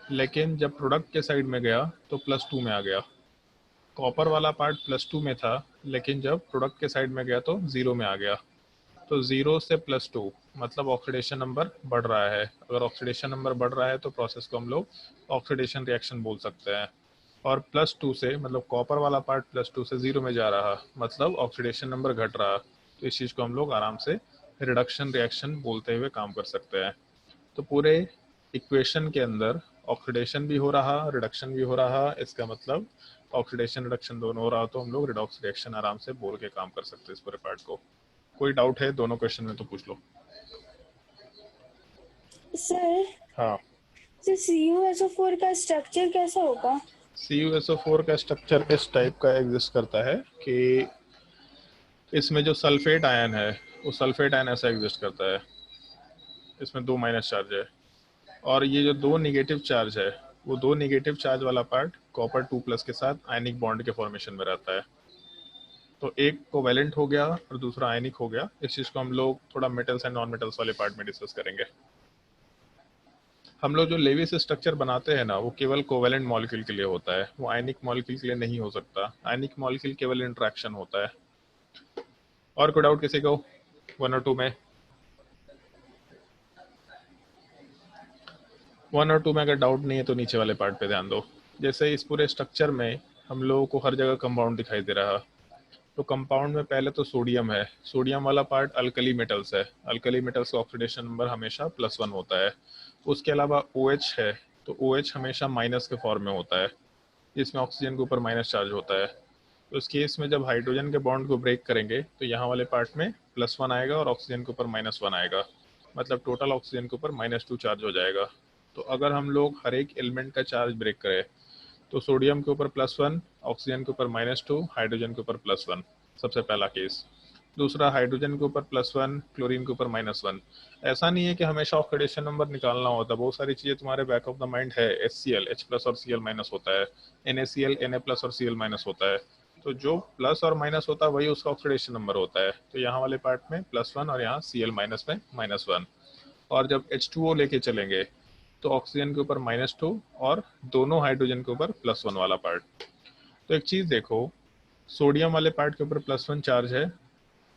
लेकिन जब प्रोडक्ट के साइड में गया तो +2 में आ गया। कॉपर वाला पार्ट +2 में था, लेकिन जब प्रोडक्ट के साइड में गया तो 0 में आ गया। तो 0 से +2 मतलब ऑक्सीडेशन नंबर बढ़ रहा है। अगर ऑक्सीडेशन नंबर बढ़ रहा है तो प्रोसेस को हम लोग ऑक्सीडेशन रिएक्शन बोल सकते हैं। और +2 से मतलब कॉपर वाला पार्ट +2 से 0 में जा रहा, मतलब ऑक्सीडेशन नंबर घट रहा। तो इस चीज़ को हम लोग आराम से रिडक्शन रिएक्शन बोलते हुए काम कर सकते हैं। तो पूरे इक्वेशन के अंदर ऑक्सीडेशन भी हो रहा, रिडक्शन भी हो रहा, इसका मतलब ऑक्सीडेशन रिडक्शन दोनों हो रहा, तो हम लोग रिडॉक्स रिएक्शन आराम से बोल के काम कर सकते हैं इस पूरे पार्ट को। कोई डाउट है दोनों क्वेश्चन में तो पूछ लो। सर हाँ, CuSO4 का स्ट्रक्चर कैसा होगा? CuSO4 का स्ट्रक्चर इस टाइप का एग्जिस्ट करता है कि इसमें जो सल्फेट आयन है वो सल्फेट आयन ऐसा एग्जिस्ट करता है, इसमें 2 माइनस चार्ज है, और ये जो 2 निगेटिव चार्ज है वो 2 निगेटिव चार्ज वाला पार्ट कॉपर 2+ के साथ आयनिक बॉन्ड के फॉर्मेशन में रहता है। तो एक कोवेलेंट हो गया और दूसरा आयनिक हो गया। इस चीज़ को हम लोग थोड़ा मेटल्स एंड नॉन मेटल्स वाले पार्ट में डिस्कस करेंगे। हम लोग जो लेविस स्ट्रक्चर बनाते हैं ना, वो केवल कोवेलेंट मॉलिक्यूल के लिए होता है, वो आयनिक मॉलिक्यूल के लिए नहीं हो सकता। आयनिक मॉलिक्यूल केवल इंट्रैक्शन होता है। और कोई डाउट किसी को 1 और 2 में? 1 और 2 में अगर डाउट नहीं है तो नीचे वाले पार्ट पे ध्यान दो। जैसे इस पूरे स्ट्रक्चर में हम लोगों को हर जगह कंपाउंड दिखाई दे रहा, तो कंपाउंड में पहले तो सोडियम है। सोडियम वाला पार्ट अल्कली मेटल्स है। अल्कली मेटल्स का ऑक्सीडेशन नंबर हमेशा +1 होता है। उसके अलावा OH है, तो OH हमेशा माइनस के फॉर्म में होता है, जिसमें ऑक्सीजन के ऊपर माइनस चार्ज होता है। तो इस केस में जब हाइड्रोजन के बॉन्ड को ब्रेक करेंगे तो यहाँ वाले पार्ट में +1 आएगा और ऑक्सीजन के ऊपर -1 आएगा, मतलब टोटल ऑक्सीजन के ऊपर -2 चार्ज हो जाएगा। तो अगर हम लोग हर एक एलिमेंट का चार्ज ब्रेक करें तो सोडियम के ऊपर +1, ऑक्सीजन के ऊपर -2, हाइड्रोजन के ऊपर +1, सबसे पहला केस। दूसरा, हाइड्रोजन के ऊपर +1, क्लोरीन के ऊपर -1। ऐसा नहीं है कि हमेशा ऑक्सीडेशन नंबर निकालना होता, बहुत सारी चीज़ें तुम्हारे बैक ऑफ द माइंड है। HCl H+ और Cl- होता है, NaCl Na+ और Cl- होता है। तो जो प्लस और माइनस होता है वही उसका ऑक्सीडेशन नंबर होता है। तो यहाँ वाले पार्ट में +1 और यहाँ Cl- में -1। और जब H2O लेके चलेंगे तो ऑक्सीजन के ऊपर -2 और दोनों हाइड्रोजन के ऊपर +1 वाला पार्ट। तो एक चीज़ देखो, सोडियम वाले पार्ट के ऊपर +1 चार्ज है,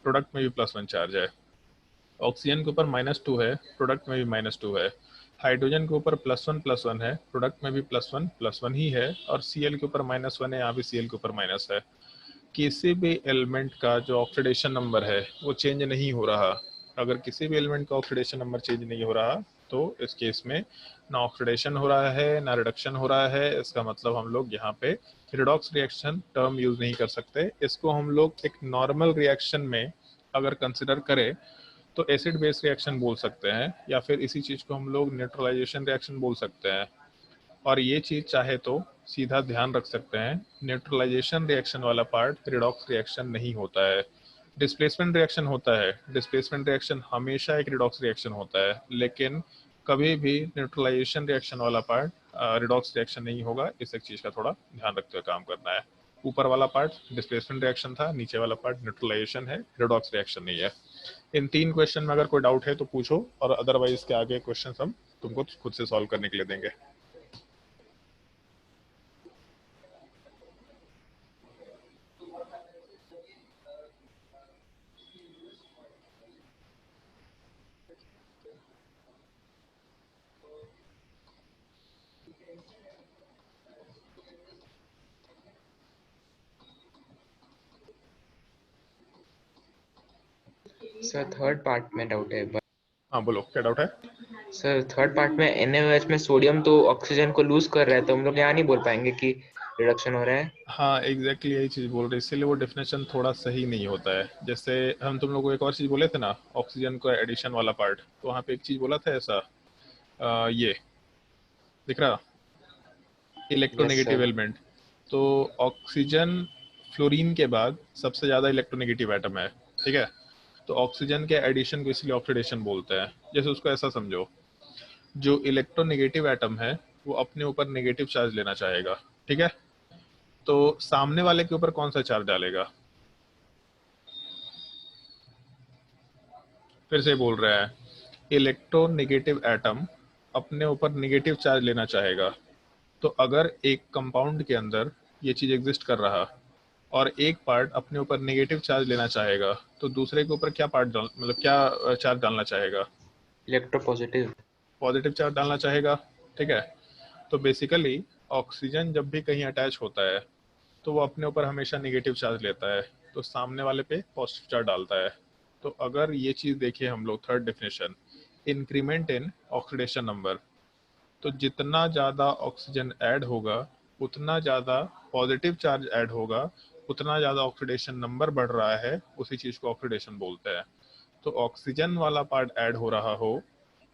प्रोडक्ट में भी +1 चार्ज है। ऑक्सीजन के ऊपर -2 है, प्रोडक्ट में भी -2 है। हाइड्रोजन के ऊपर +1 है, प्रोडक्ट में भी +1 ही है। और Cl के ऊपर -1 है, यहाँ भी Cl के ऊपर माइनस है। किसी भी एलिमेंट का जो ऑक्सीडेशन नंबर है वो चेंज नहीं हो रहा। अगर किसी भी एलिमेंट का ऑक्सीडेशन नंबर चेंज नहीं हो रहा तो इस केस में ना ऑक्सीडेशन हो रहा है ना रिडक्शन हो रहा है। इसका मतलब हम लोग यहाँ पे रिडॉक्स रिएक्शन टर्म यूज नहीं कर सकते। इसको हम लोग एक नॉर्मल रिएक्शन में अगर कंसिडर करें तो एसिड बेस रिएक्शन बोल सकते हैं, या फिर इसी चीज़ को हम लोग न्यूट्रलाइजेशन रिएक्शन बोल सकते हैं। और ये चीज़ चाहे तो सीधा ध्यान रख सकते हैं, न्यूट्रलाइजेशन रिएक्शन वाला पार्ट रिडॉक्स रिएक्शन नहीं होता है, डिस्प्लेसमेंट रिएक्शन होता है। डिस्प्लेसमेंट रिएक्शन हमेशा एक रिडॉक्स रिएक्शन होता है, लेकिन कभी भी न्यूट्रलाइजेशन रिएक्शन वाला पार्ट रिडॉक्स रिएक्शन नहीं होगा। इस एक चीज़ का थोड़ा ध्यान रखते हुए काम करना है। ऊपर वाला पार्ट डिस्प्लेसमेंट रिएक्शन था, नीचे वाला पार्ट न्यूट्रलाइजेशन है, रिडॉक्स रिएक्शन नहीं है। इन 3 क्वेश्चन में अगर कोई डाउट है तो पूछो, और अदरवाइज के आगे क्वेश्चन हम तुमको खुद से सॉल्व करने के लिए देंगे। सर थर्ड पार्ट में डाउट है। हाँ बोलो, क्या डाउट है? सर थर्ड पार्ट में NaOH में सोडियम तो ऑक्सीजन को लूज कर रहा है, तो हम लोग यहाँ नहीं बोल पाएंगे कि रिडक्शन हो रहा है। हाँ एग्जैक्टली यही चीज़ बोल रहे हैं, इसीलिए वो डेफिनेशन थोड़ा सही नहीं होता है। जैसे हम तुम लोग को एक और चीज़ बोले थे ना, ऑक्सीजन का एडिशन वाला पार्ट, तो वहाँ पे एक चीज़ बोला था ऐसा, ये दिख रहा, इलेक्ट्रोनेगेटिव सर। एलिमेंट। तो ऑक्सीजन फ्लोरीन के बाद सबसे ज़्यादा इलेक्ट्रोनेगेटिव एटम है, ठीक है। तो ऑक्सीजन के एडिशन को इसलिए ऑक्सीडेशन बोलते हैं। जैसे उसको ऐसा समझो, जो इलेक्ट्रोनेगेटिव एटम है वो अपने ऊपर नेगेटिव चार्ज लेना चाहेगा, ठीक है। तो सामने वाले के ऊपर कौन सा चार्ज डालेगा? फिर से बोल रहा है, इलेक्ट्रोनेगेटिव एटम अपने ऊपर नेगेटिव चार्ज लेना चाहेगा। तो अगर एक कंपाउंड के अंदर ये चीज एग्जिस्ट कर रहा और एक पार्ट अपने ऊपर नेगेटिव चार्ज लेना चाहेगा, तो दूसरे के ऊपर क्या पार्ट मतलब क्या चार्ज डालना चाहेगा? इलेक्ट्रोपॉजिटिव। पॉजिटिव चार्ज डालना चाहेगा। ठीक है, तो बेसिकली ऑक्सीजन जब भी कहीं अटैच होता है तो वो अपने ऊपर हमेशा नेगेटिव चार्ज लेता है, तो सामने वाले पे पॉजिटिव चार्ज डालता है। तो अगर ये चीज देखिए हम लोग, third definition, increment in oxidation number, तो जितना ज़्यादा ऑक्सीजन ऐड होगा उतना ज़्यादा पॉजिटिव चार्ज ऐड होगा, उतना ज़्यादा ऑक्सीडेशन नंबर बढ़ रहा है, उसी चीज़ को ऑक्सीडेशन बोलते हैं। तो ऑक्सीजन वाला पार्ट ऐड हो रहा हो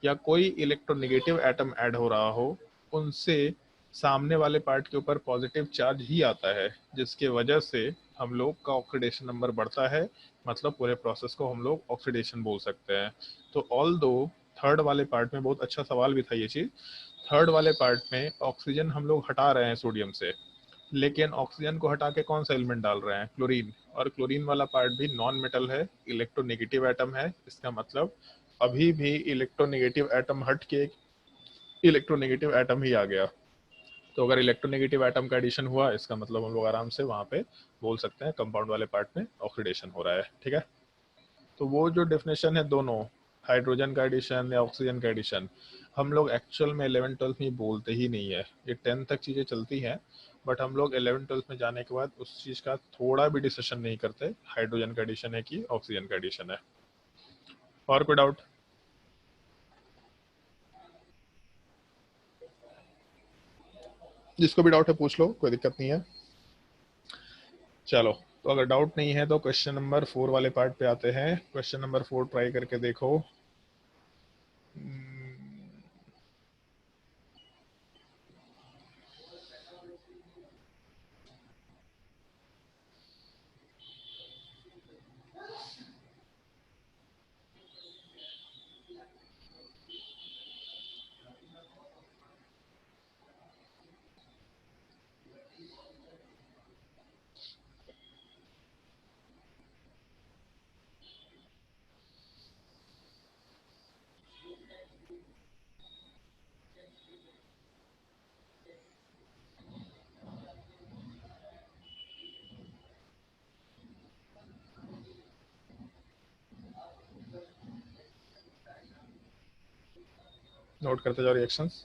या कोई इलेक्ट्रोनेगेटिव एटम ऐड हो रहा हो, उनसे सामने वाले पार्ट के ऊपर पॉजिटिव चार्ज ही आता है, जिसके वजह से हम लोग का ऑक्सीडेशन नंबर बढ़ता है। मतलब पूरे प्रोसेस को हम लोग ऑक्सीडेशन बोल सकते हैं। तो ऑल दो थर्ड वाले पार्ट में, बहुत अच्छा सवाल भी था ये चीज़, थर्ड वाले पार्ट में ऑक्सीजन हम लोग हटा रहे हैं सोडियम से, लेकिन ऑक्सीजन को हटा के कौन सा एलिमेंट डाल रहे हैं? क्लोरीन। और क्लोरीन वाला पार्ट भी नॉन मेटल है, इलेक्ट्रोनेगेटिव एटम है। इसका मतलब अभी भी इलेक्ट्रोनेगेटिव एटम हट के इलेक्ट्रोनेगेटिव एटम ही आ गया। तो अगर इलेक्ट्रोनेगेटिव एटम का एडिशन हुआ, इसका मतलब हम लोग आराम से वहां पे बोल सकते हैं कंपाउंड वाले पार्ट में ऑक्सीडेशन हो रहा है। ठीक है, तो वो जो डेफिनेशन है दोनों, हाइड्रोजन का एडिशन या ऑक्सीजन का एडिशन, हम लोग एक्चुअल में 11th-12th में बोलते ही नहीं है। ये 10th तक चीज़ें चलती हैं, बट हम लोग 11th-12th में जाने के बाद उस चीज़ का थोड़ा भी डिस्कशन नहीं करते, हाइड्रोजन का एडिशन है कि ऑक्सीजन का एडिशन है। और कोई डाउट? जिसको भी डाउट है पूछ लो, कोई दिक्कत नहीं है। चलो, तो अगर डाउट नहीं है तो क्वेश्चन नंबर 4 वाले पार्ट पे आते हैं। क्वेश्चन नंबर 4 ट्राई करके देखो। नोट करते जाओ रिएक्शंस।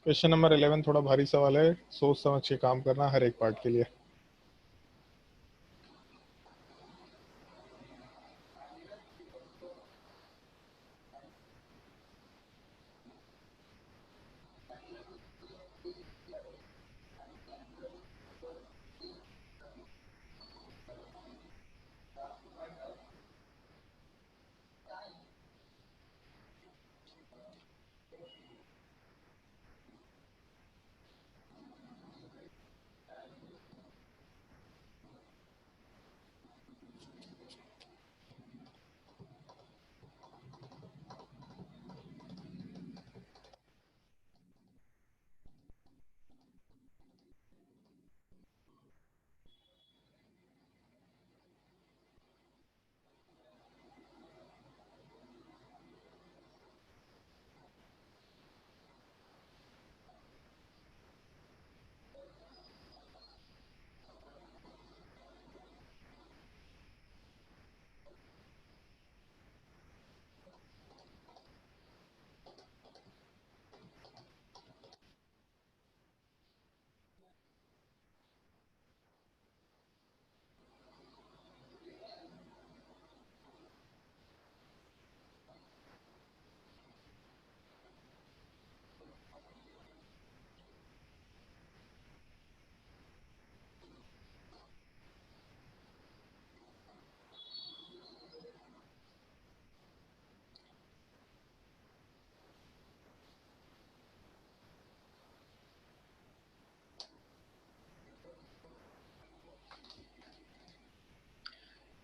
क्वेश्चन नंबर 11 थोड़ा भारी सवाल है, सोच समझ के काम करना हर एक पार्ट के लिए।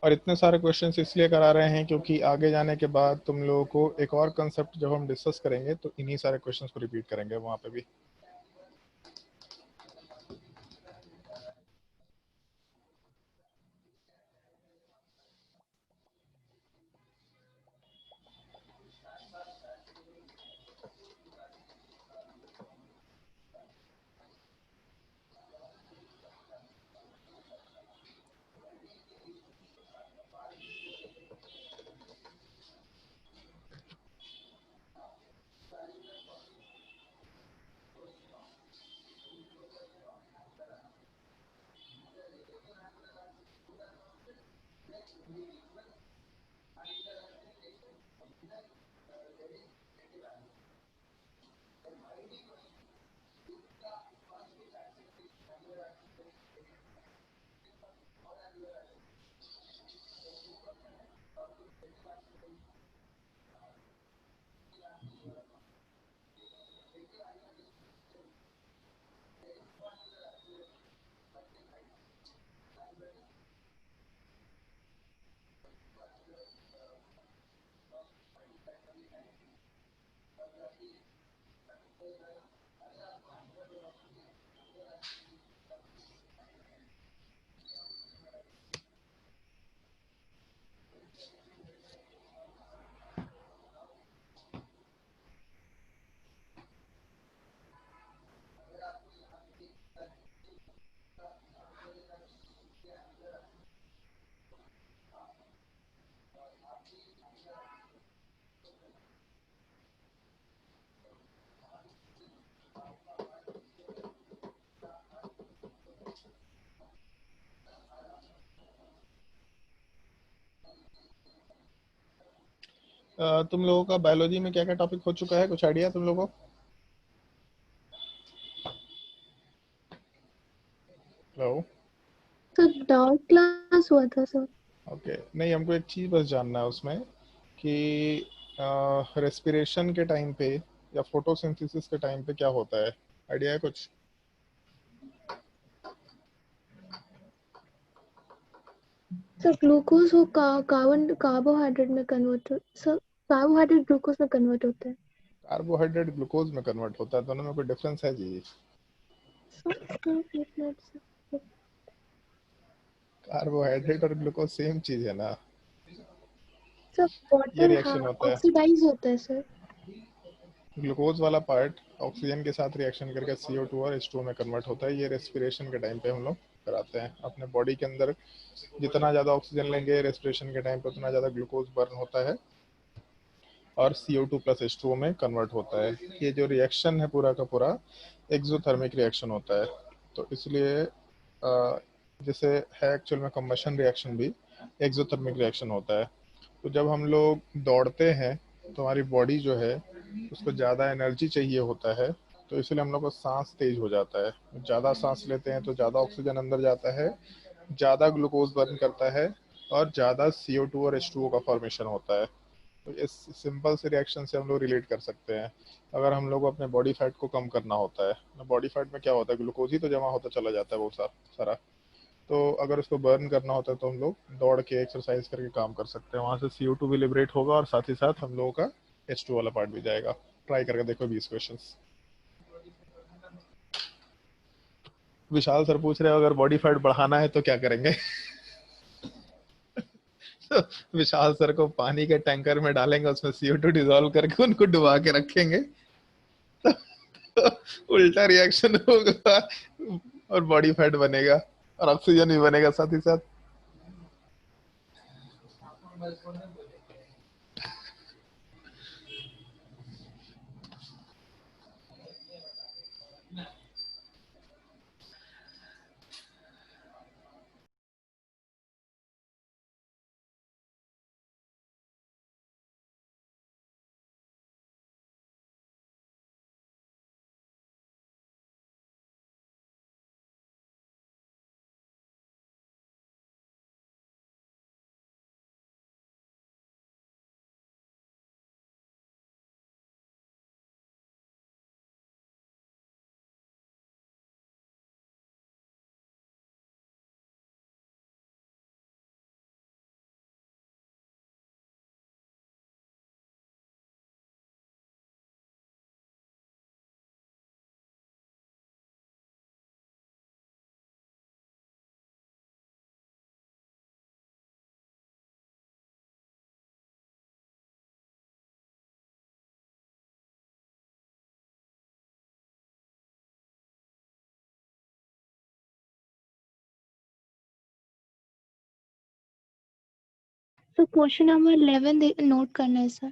और इतने सारे क्वेश्चंस इसलिए करा रहे हैं क्योंकि आगे जाने के बाद तुम लोगों को एक और कंसेप्ट जब हम डिस्कस करेंगे तो इन्हीं सारे क्वेश्चंस को रिपीट करेंगे वहां पे भी। तुम लोगों का बायोलॉजी में क्या क्या टॉपिक हो चुका है, कुछ आइडिया तुम लोगों को? हेलो। सर डाउट क्लास हुआ था सर। ओके, नहीं हमको एक चीज़ बस जानना है उसमें कि रेस्पिरेशन के टाइम पे या फोटोसिंथेसिस के टाइम पे क्या होता है, आइडिया है कुछ? सर ग्लूकोज वो कार्बन कार्बोहाइड्रेट में कन्वर्ट सर कार्बोहाइड्रेट ग्लूकोज में कन्वर्ट होता है। कार्बोहाइड्रेट ग्लूकोज में कन्वर्ट होता है, दोनों में कोई डिफरेंस है जी? सर एक मिनट सर। कार्बोहाइड्रेट और ग्लूकोज सेम चीज़ है ना, सर ये वाटर हाँ रिएक्शन होता है। ऑक्सीडाइज होता है सर। ग्लूकोज वाला पार्ट ऑक्सीजन के साथ रिएक्शन करके CO2 और H2O में कन्वर्ट होता है। ये रेस्पिरेशन के टाइम पे हम लोग कराते हैं। अपने बॉडी के अंदर जितना ज़्यादा ऑक्सीजन लेंगे रेस्पिरेशन के टाइम पे उतना ज़्यादा ग्लूकोज बर्न होता है और CO2 प्लस H2O में कन्वर्ट होता है। ये जो रिएक्शन है पूरा का पूरा एक्सोथर्मिक रिएक्शन होता है। तो इसलिए जैसे है एक्चुअल में कंबशन रिएक्शन भी एक्सोथर्मिक रिएक्शन होता है। तो जब हम लोग दौड़ते हैं तो हमारी बॉडी जो है उसको ज़्यादा एनर्जी चाहिए होता है, तो इसलिए हम लोग को सांस तेज हो जाता है। ज़्यादा सांस लेते हैं तो ज़्यादा ऑक्सीजन अंदर जाता है, ज़्यादा ग्लूकोज बर्न करता है और ज़्यादा CO2 और H2O का फॉर्मेशन होता है। तो इस सिंपल से रिएक्शन से हम लोग रिलेट कर सकते हैं। अगर हम लोग को अपने बॉडी फैट को कम करना होता है, बॉडी फैट में क्या होता है, ग्लूकोज ही तो जमा होता चला जाता है बहुत सारा। तो अगर उसको बर्न करना होता है तो हम लोग दौड़ के एक्सरसाइज करके काम कर सकते हैं, वहाँ से CO2 भी लिबरेट होगा और साथ ही साथ हम लोगों का H2 वाला पार्ट भी जाएगा। ट्राई करके देखो 20 क्वेश्चंस। विशाल सर पूछ रहे हो अगर बॉडी फैट बढ़ाना है तो क्या करेंगे? विशाल सर को पानी के टैंकर में डालेंगे, उसमें CO2 डिजोल्व करके उनको डुबा के रखेंगे, उल्टा रिएक्शन होगा और बॉडी फैट बनेगा और ऑक्सीजन भी बनेगा साथ ही साथ। So question number 11 note करना है सर।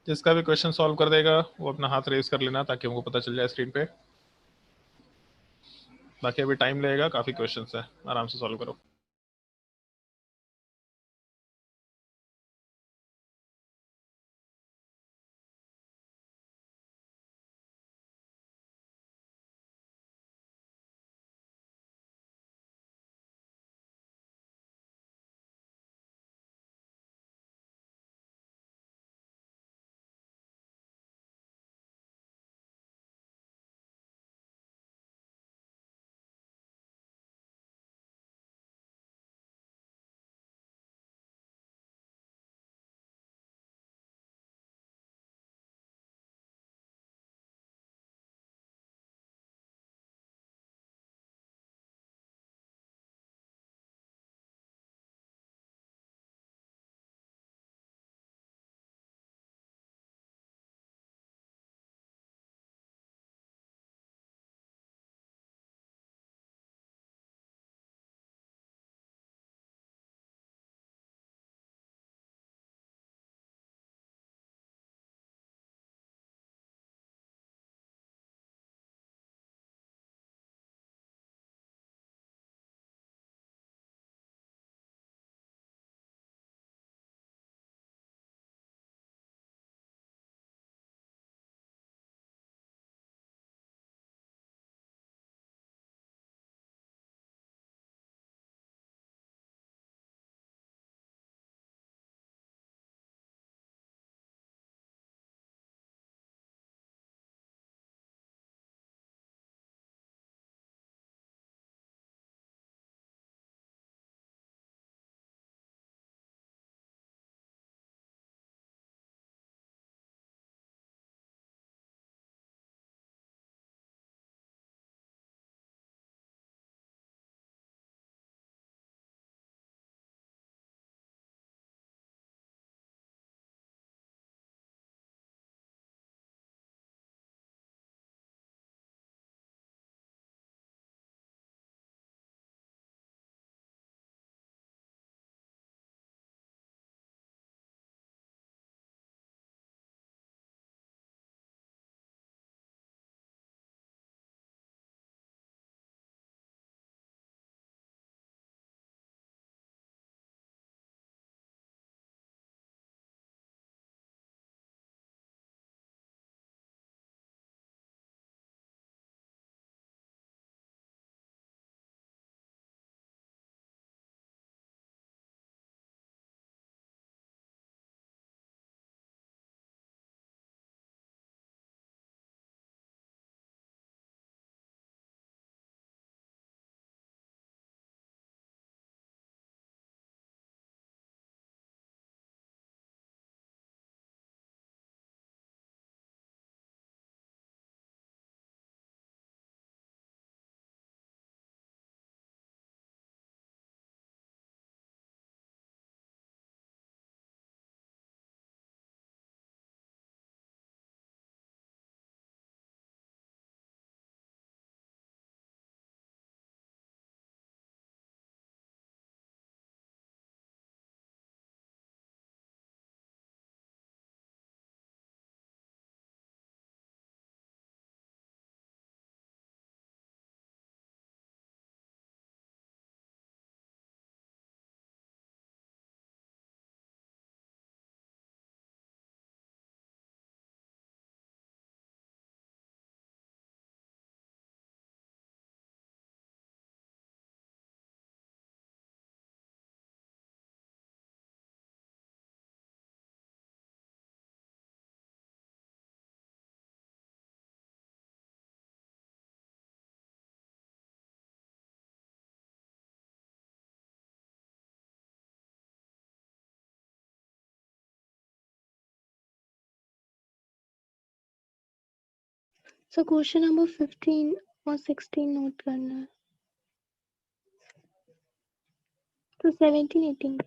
जिसका भी क्वेश्चन सॉल्व कर देगा वो अपना हाथ रेज कर लेना ताकि हमको पता चल जाए स्क्रीन पे। बाकी अभी टाइम लगेगा, काफ़ी क्वेश्चंस है, आराम से सॉल्व करो। So question number 15 और 16 नोट करना है। तो 17 18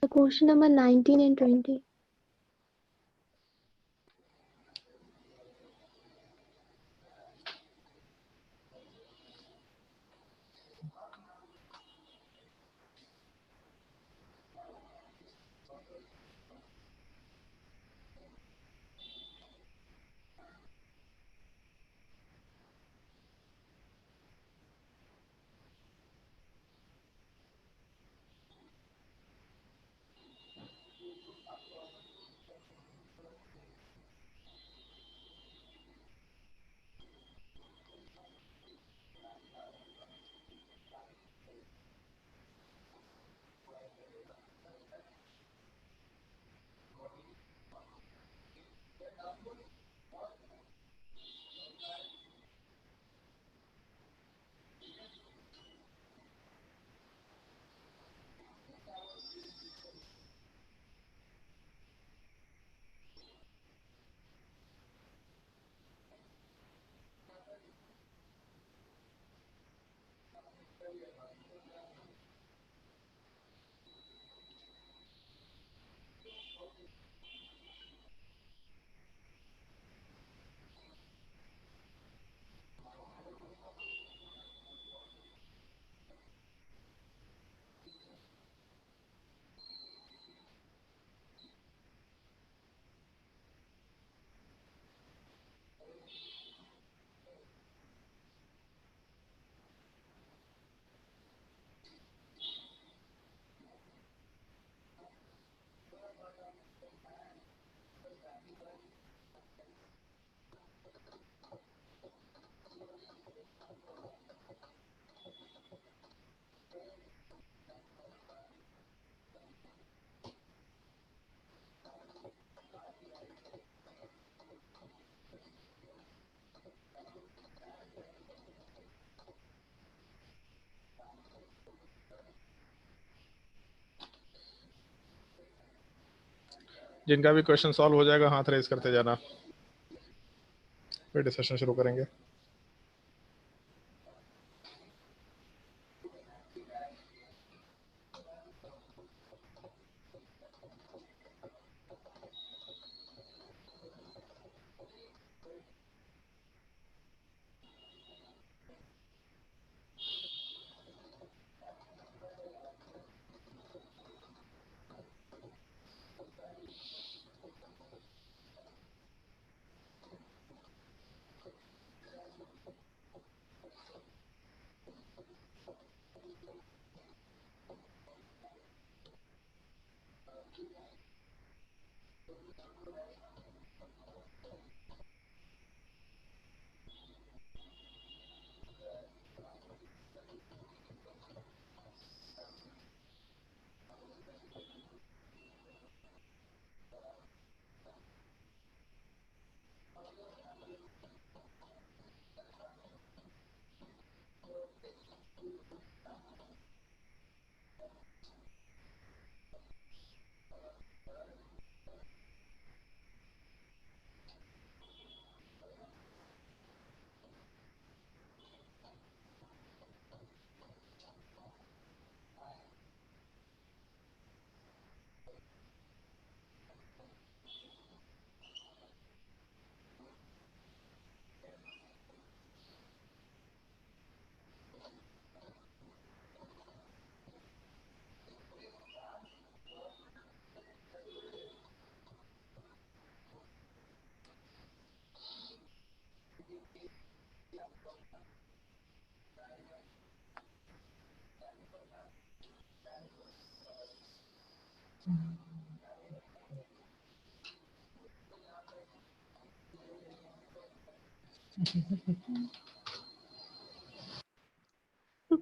The question number 19 and 20. जिनका भी क्वेश्चन सॉल्व हो जाएगा हाथ रेज करते जाना, फिर डिस्कशन शुरू करेंगे।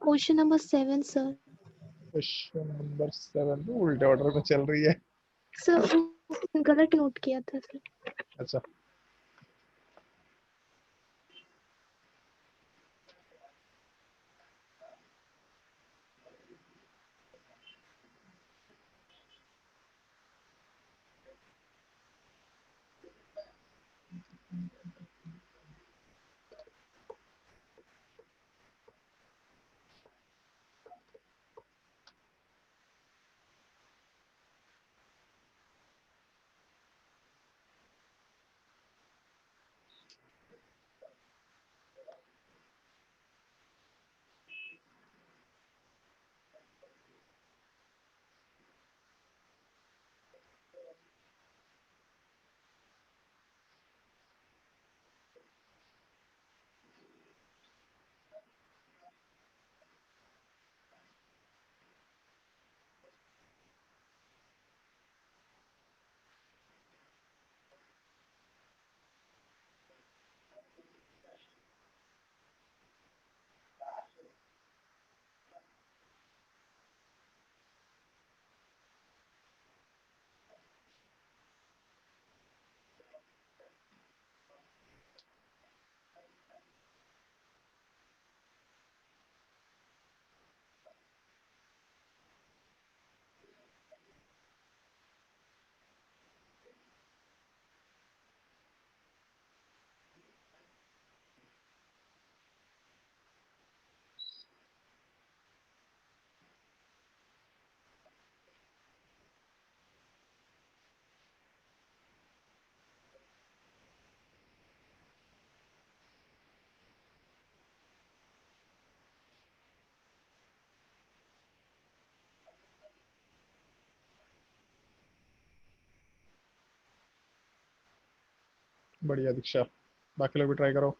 Question number 7, sir. Question number 7 उल्टे ऑर्डर में चल रही है। सर गलत नोट किया था सर। अच्छा, बढ़िया दीक्षा, बाकी लोग भी ट्राई करो।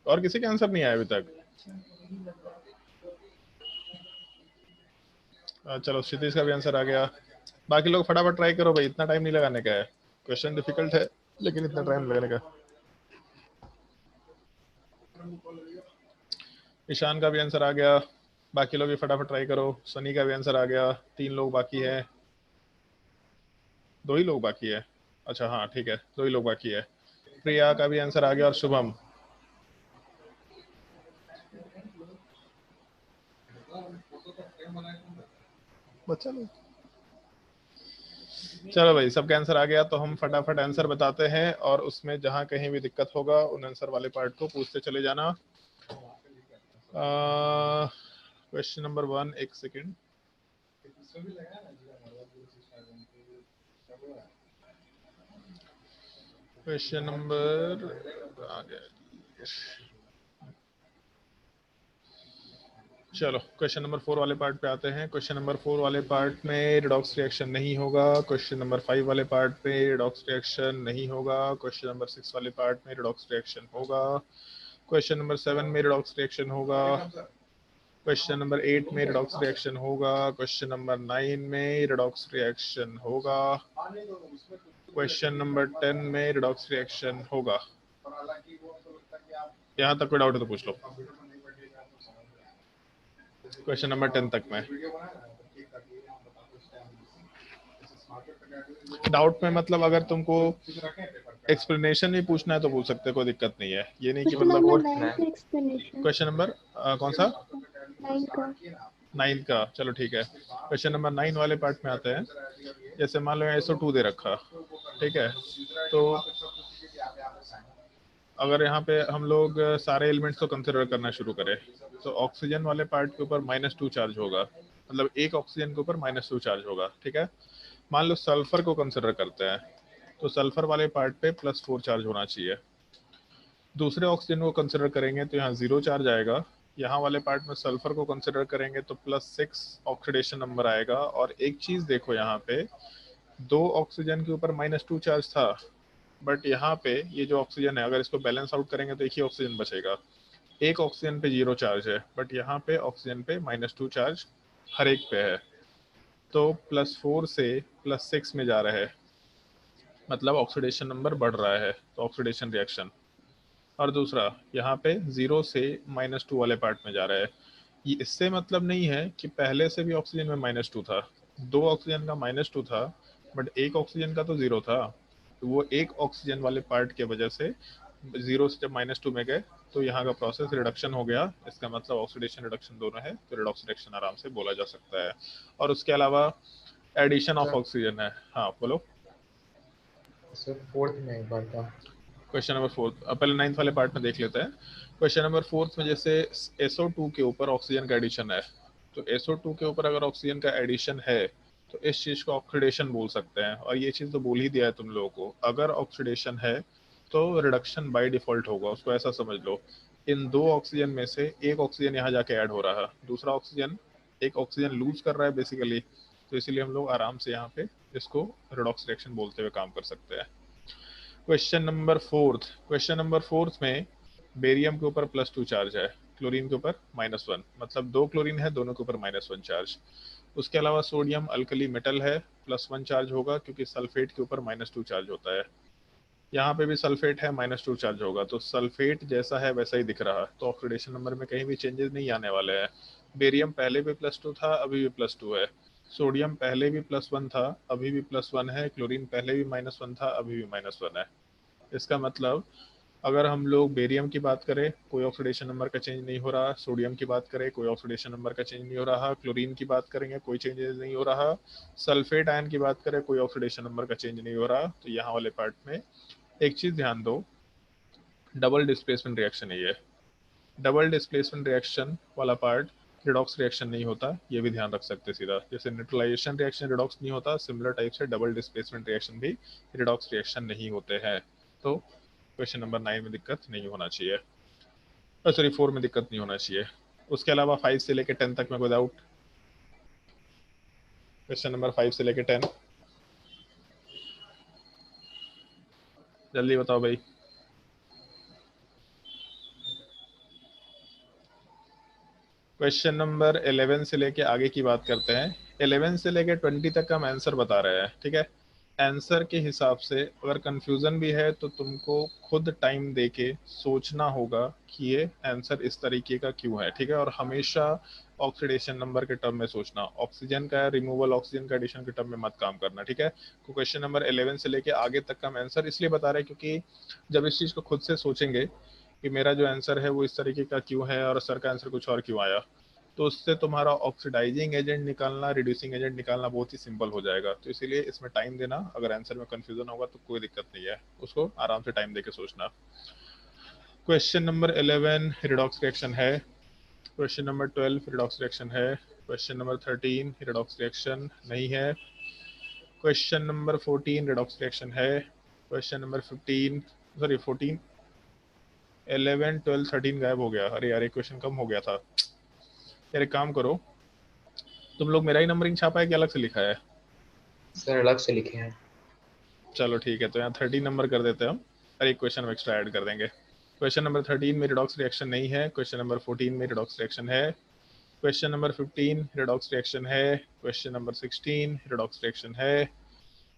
और किसी का आंसर नहीं आया अभी तक? चलो क्षितिज का भी आंसर आ गया। बाकी लोग फटाफट ट्राई करो भाई, इतना टाइम नहीं लगाने का है। क्वेश्चन डिफिकल्ट है लेकिन इतना टाइम लगाने का। ईशान का भी आंसर आ गया, बाकी लोग भी फटाफट ट्राई करो। सनी का भी आंसर आ गया। 3 लोग बाकी है, 2 ही लोग बाकी है। अच्छा हाँ ठीक है, 2 ही लोग बाकी है। प्रिया का भी आंसर आ गया और शुभम। बच्चा लोग, चलो भाई सबका आंसर आ गया तो हम फटाफट आंसर बताते हैं, और उसमें जहां कहीं भी दिक्कत होगा उन आंसर वाले पार्ट को पूछते चले जाना। क्वेश्चन नंबर 1, एक सेकेंड। क्वेश्चन नंबर आ गया। चलो क्वेश्चन नंबर 4 वाले पार्ट पे आते हैं। क्वेश्चन नंबर 4 वाले पार्ट में रिडॉक्स रिएक्शन नहीं होगा। क्वेश्चन नंबर 5 वाले पार्ट पे रिडॉक्स रिएक्शन नहीं होगा। क्वेश्चन नंबर 6 वाले पार्ट में रिडॉक्स रिएक्शन होगा। क्वेश्चन नंबर 7 में रिडॉक्स रिएक्शन होगा। क्वेश्चन नंबर 8 में रिडॉक्स रिएक्शन होगा। क्वेश्चन नंबर 9 में रिडॉक्स रिएक्शन होगा। क्वेश्चन नंबर 10 में रिडॉक्स रिएक्शन होगा। यहाँ तक कोई डाउट है तो पूछ लो। क्वेश्चन नंबर 10 तक में डाउट में मतलब अगर तुमको एक्सप्लेनेशन भी पूछना है तो पूछ सकते हो, कोई दिक्कत नहीं है। ये नहीं कि क्वेश्चन मतलब नंबर 9 का एक्सप्लेनेशन। क्वेश्चन नंबर कौन सा? 9 का। 9 का, चलो ठीक है। क्वेश्चन नंबर 9 वाले पार्ट में आते हैं। जैसे मान लो SO2 दे रखा, ठीक है, तो अगर यहाँ पे हम लोग सारे एलिमेंट्स को कंसिडर करना शुरू करें तो ऑक्सीजन वाले पार्ट के ऊपर -2 चार्ज होगा, मतलब एक ऑक्सीजन के ऊपर -2 चार्ज होगा, ठीक है। मान लो सल्फर को कंसिडर करते हैं तो सल्फर वाले पार्ट पे +4 चार्ज होना चाहिए। दूसरे ऑक्सीजन को कंसिडर करेंगे तो यहाँ 0 चार्ज आएगा। यहाँ वाले पार्ट में सल्फर को कंसिडर करेंगे तो +6 ऑक्सीडेशन नंबर आएगा। और एक चीज देखो, यहाँ पे 2 ऑक्सीजन के ऊपर -2 चार्ज था, बट यहाँ पे ये जो ऑक्सीजन है, अगर इसको बैलेंस आउट करेंगे तो एक ही ऑक्सीजन बचेगा। एक ऑक्सीजन पे 0 चार्ज है, बट यहाँ पे ऑक्सीजन पे -2 चार्ज हर एक पे है, तो +4 से +6 में जा रहा है, मतलब ऑक्सीडेशन नंबर बढ़ रहा है, तो ऑक्सीडेशन रिएक्शन। और दूसरा यहाँ पे 0 से -2 वाले पार्ट में जा रहा है। ये इससे मतलब नहीं है कि पहले से भी ऑक्सीजन में -2 था, 2 ऑक्सीजन का -2 था, बट एक ऑक्सीजन का तो 0 था। तो वो एक ऑक्सीजन वाले पार्ट के वजह से 0 से जब -2 में गए तो यहाँ का प्रोसेस रिडक्शन हो गया। इसका मतलब ऑक्सीडेशन रिडक्शन दोनों है, तो रिडॉक्स रिएक्शन आराम से बोला जा सकता है। और उसके अलावा एडिशन ऑफ ऑक्सीजन है। हाँ बोलो। सर फोर्थ में एक बार था। क्वेश्चन नंबर 4 पहले 9th वाले पार्ट में देख लेते हैं। क्वेश्चन नंबर 4 में जैसे SO2 के ऊपर ऑक्सीजन का एडिशन है, तो SO2 के ऊपर अगर ऑक्सीजन का एडिशन है तो इस चीज को ऑक्सीडेशन बोल सकते हैं। और ये चीज तो बोल ही दिया है तुम लोगों को, अगर ऑक्सीडेशन है तो रिडक्शन बाय डिफॉल्ट होगा, उसको ऐसा समझ लो। इन 2 ऑक्सीजन में से एक ऑक्सीजन यहाँ जाके ऐड हो रहा है, दूसरा ऑक्सीजन एक ऑक्सीजन लूज कर रहा है बेसिकली, तो इसीलिए हम लोग आराम से यहाँ पे इसको रिडॉक्स रिएक्शन बोलते हुए काम कर सकते हैं। क्वेश्चन नंबर 4 में बेरियम के ऊपर +2 चार्ज है, क्लोरीन के ऊपर -1, मतलब 2 क्लोरीन है, दोनों के ऊपर -1 चार्ज। उसके अलावा सोडियम अल्कली मेटल है, +1 चार्ज होगा क्योंकि सल्फेट के ऊपर -2 चार्ज होता है। यहाँ पे भी सल्फेट है, -2 चार्ज होगा, तो सल्फेट जैसा है वैसा ही दिख रहा है, तो ऑक्सीडेशन नंबर में कहीं भी चेंजेस नहीं आने वाले हैं। बेरियम पहले भी +2 था, अभी भी +2 है। सोडियम पहले भी +1 था, अभी भी +1 है। क्लोरीन पहले भी -1 था, अभी भी -1 है। इसका मतलब अगर हम लोग बेरियम की बात करें कोई ऑक्सीडेशन नंबर का चेंज नहीं हो रहा, सोडियम की बात करें कोई ऑक्सीडेशन नंबर का चेंज नहीं हो रहा, क्लोरीन की बात करेंगे कोई चेंजेस नहीं हो रहा, सल्फेट आयन की बात करें कोई ऑक्सीडेशन नंबर का चेंज नहीं हो रहा, तो यहाँ वाले पार्ट में एक चीज ध्यान दो, डबल डिस्प्लेसमेंट रिएक्शन है ये। डबल डिस्प्लेसमेंट रिएक्शन वाला पार्ट रिडॉक्स रिएक्शन नहीं होता, ये भी ध्यान रख सकते सीधा। जैसे न्यूट्रलाइजेशन रिएक्शन रिडॉक्स नहीं होता, सिमिलर टाइप से डबल डिस्प्लेसमेंट रिएक्शन भी रिडॉक्स रिएक्शन नहीं होते हैं। तो क्वेश्चन नंबर 9 में दिक्कत नहीं होना चाहिए, सॉरी 4 में दिक्कत नहीं होना चाहिए। उसके अलावा 5 से लेकर 10 तक में कोई डाउट? क्वेश्चन नंबर 5 से लेकर 10 जल्दी बताओ भाई। क्वेश्चन नंबर 11 से लेके आगे की बात करते हैं। 11 से लेके 20 तक का हम आंसर बता रहे हैं, ठीक है। आंसर के हिसाब से अगर कंफ्यूजन भी है तो तुमको खुद टाइम देके सोचना होगा कि ये आंसर इस तरीके का क्यों है, ठीक है। और हमेशा ऑक्सीडेशन नंबर के टर्म में सोचना, ऑक्सीजन का रिमूवल ऑक्सीजन का एडिशन के टर्म में मत काम करना, ठीक है। तो क्वेश्चन नंबर 11 से लेके आगे तक का हम आंसर इसलिए बता रहे हैं क्योंकि जब इस चीज को खुद से सोचेंगे कि मेरा जो आंसर है वो इस तरीके का क्यों है और सर का आंसर कुछ और क्यों आया, तो उससे तुम्हारा ऑक्सीडाइजिंग एजेंट निकालना, रिड्यूसिंग एजेंट निकालना बहुत ही सिंपल हो जाएगा। तो इसीलिए इसमें टाइम देना, अगर आंसर में कंफ्यूजन होगा तो कोई दिक्कत नहीं है, उसको आराम से टाइम देके सोचना। क्वेश्चन नंबर 11 रिडॉक्स रिएक्शन है। क्वेश्चन नंबर 12 रिडॉक्स रिएक्शन है। क्वेश्चन नंबर 13 रिडॉक्स रिएक्शन नहीं है। क्वेश्चन नंबर 14 रिडॉक्स रिएक्शन है। क्वेश्चन नंबर 14 11 12 13 गायब हो गया। अरे यार एक क्वेश्चन कम हो गया था यार। एक काम करो, तुम लोग मेरा ही नंबरिंग छापा है कि अलग से लिखा है? सर अलग से लिखे हैं। चलो ठीक है, तो यहाँ 13 नंबर कर देते हैं हम और एक क्वेश्चन एक्स्ट्रा ऐड कर देंगे। क्वेश्चन नंबर 13 में रिडॉक्स रिएक्शन नहीं है। क्वेश्चन नंबर 14 में रिडॉक्स रिएक्शन है। क्वेश्चन नंबर 15 रिडॉक्स रिएक्शन है। क्वेश्चन नंबर 16 रिडॉक्स रिएक्शन है।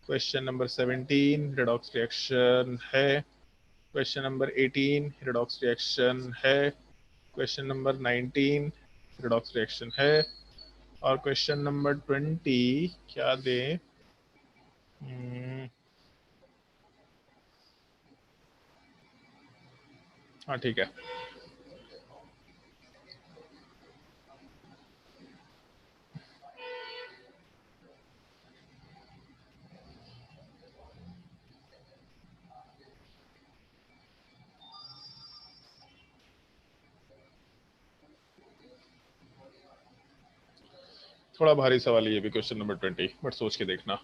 क्वेश्चन नंबर 17 रिडॉक्स रिएक्शन है। क्वेश्चन नंबर 18 रिडॉक्स रिएक्शन है। क्वेश्चन नंबर 19 रिडॉक्स रिएक्शन है। और क्वेश्चन नंबर 20 क्या दें? हाँ ठीक है। थोड़ा भारी सवाल है ये भी, क्वेश्चन नंबर 20, बट सोच के देखना।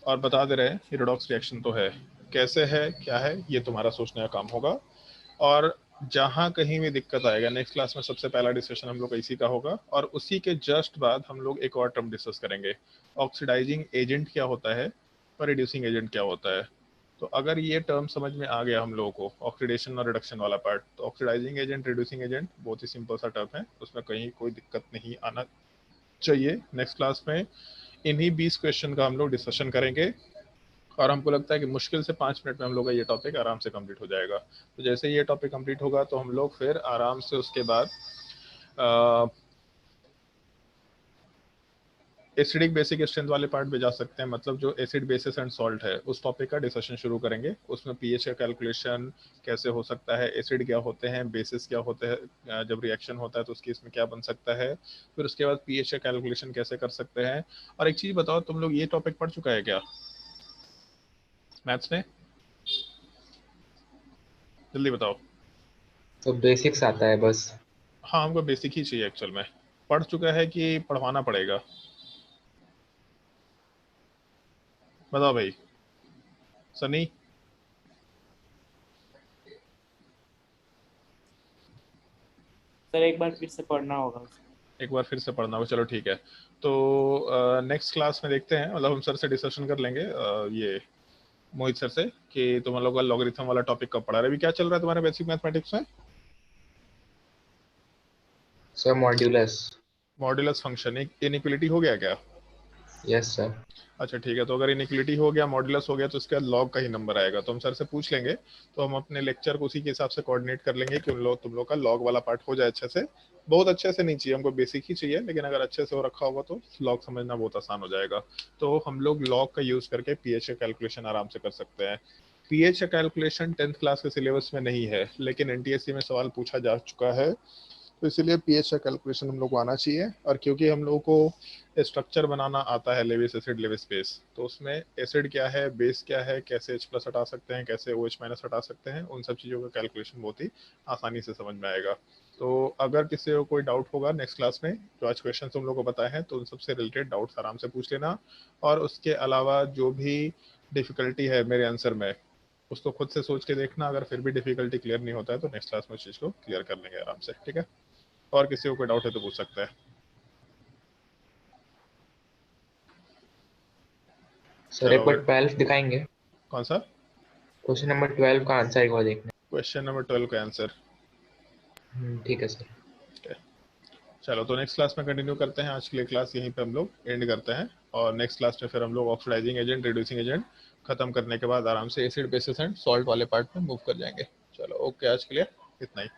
और बता दे रहे हैं ये रिडॉक्स रिएक्शन तो है, कैसे है क्या है ये तुम्हारा सोचने का काम होगा। और जहाँ कहीं भी दिक्कत आएगा नेक्स्ट क्लास में सबसे पहला डिस्कशन हम लोग का इसी का होगा, और उसी के जस्ट बाद हम लोग एक और टर्म डिस्कस करेंगे, ऑक्सीडाइजिंग एजेंट क्या होता है और रिड्यूसिंग एजेंट क्या होता है। तो अगर ये टर्म समझ में आ गया हम लोगों को, ऑक्सीडेशन और रिडक्शन वाला पार्ट, तो ऑक्सीडाइजिंग एजेंट, रिड्यूसिंग एजेंट बहुत ही सिंपल सा टर्म है, उसमें कहीं कोई दिक्कत नहीं आना चाहिए। नेक्स्ट क्लास में इन्हीं 20 क्वेश्चन का हम लोग डिस्कशन करेंगे और हमको लगता है कि मुश्किल से 5 मिनट में हम लोग का ये टॉपिक आराम से कंप्लीट हो जाएगा। तो जैसे ये टॉपिक कंप्लीट होगा तो हम लोग फिर आराम से उसके बाद एसिडिक बेसिक स्ट्रेंथ वाले पार्ट पे जा सकते हैं, मतलब जो एसिड बेसिस एंड सॉल्ट है उस टॉपिक का डिस्कशन शुरू करेंगे। उसमें पीएच का कैलकुलेशन कैसे हो सकता है, एसिड क्या होते हैं, बेसिस क्या होते हैं, जब रिएक्शन होता है तो उसकी इसमें क्या बन सकता है, फिर उसके बाद पीएच का कैलकुलेशन कैसे कर सकते हैं। और एक चीज बताओ, तुम लोग ये टॉपिक पढ़ चुका है क्या मैथ्स में? जल्दी बताओ। तो बेसिक्स आता है बस। हाँ, हमको बेसिक ही चाहिए एक्चुअल में। पढ़ चुका है कि पढ़वाना पड़ेगा? बताओ भाई। सनी? सर एक बार फिर से पढ़ना होगा। एक बार फिर से पढ़ना होगा, चलो ठीक है। तो नेक्स्ट क्लास में देखते हैं, मतलब हम सर से डिस्कशन कर लेंगे, ये मोहित सर से, कि तुम लोग का लॉगरिथम वाला टॉपिक कब पढ़ा रहे। अभी क्या चल रहा है तुम्हारे बेसिक मैथमेटिक्स में? Sir modulus. Modulus function, inequality हो गया क्या? Yes sir. अच्छा ठीक है, तो अगर इनइक्वालिटी हो गया, मॉड्यूलस हो गया, तो इसके बाद लॉग का ही नंबर आएगा। तो हम सर से पूछ लेंगे, तो हम अपने लेक्चर को उसी के हिसाब से कोऑर्डिनेट कर लेंगे कि तुम लोग का लॉग वाला पार्ट हो जाए अच्छे से। बहुत अच्छे से नहीं चाहिए हमको, बेसिक ही चाहिए, लेकिन अगर अच्छे से हो रखा होगा तो लॉग समझना बहुत आसान हो जाएगा। तो हम लोग लॉग का यूज करके पीएच का कैलकुलेशन आराम से कर सकते हैं। पीएच का कैलकुलेशन 10th क्लास के सिलेबस में नहीं है, लेकिन एनटीएससी में सवाल पूछा जा चुका है, तो इसीलिए पीएच का कैलकुलेशन हम लोग को आना चाहिए। और क्योंकि हम लोगों को स्ट्रक्चर बनाना आता है, लेविस एसिड लेविस बेस, तो उसमें एसिड क्या है, बेस क्या है, कैसे H+ हटा सकते हैं, कैसे OH- हटा सकते हैं, उन सब चीज़ों का कैलकुलेशन बहुत ही आसानी से समझ में आएगा। तो अगर किसी को कोई डाउट होगा नेक्स्ट क्लास में, जो आज क्वेश्चन तुम लोग को बताए हैं, तो उन सबसे रिलेटेड डाउट्स आराम से पूछ लेना। और उसके अलावा जो भी डिफिकल्टी है मेरे आंसर में, उसको खुद से सोच के देखना। अगर फिर भी डिफिकल्टी क्लियर नहीं होता है तो नेक्स्ट क्लास में उस चीज़ को क्लियर कर लेंगे आराम से, ठीक है? और किसी को कोई डाउट है तो पूछ सकता है। सर एक बार 12 दिखाएंगे? कौन सा? क्वेश्चन नंबर 12 का आंसर एक बार देखना। क्वेश्चन नंबर 12 का आंसर? ठीक है सर। चलो, तो नेक्स्ट क्लास में कंटिन्यू करते हैं। आज के लिए क्लास यहीं पे हम लोग एंड करते हैं, और नेक्स्ट क्लास में फिर हम लोग ऑक्सीडाइजिंग एजेंट, रिड्यूसिंग एजेंट खत्म करने के बाद आराम से एसिड बेसिस एंड सॉल्ट वाले पार्ट में मूव कर जाएंगे। चलो ओके, आज के लिए इतना ही।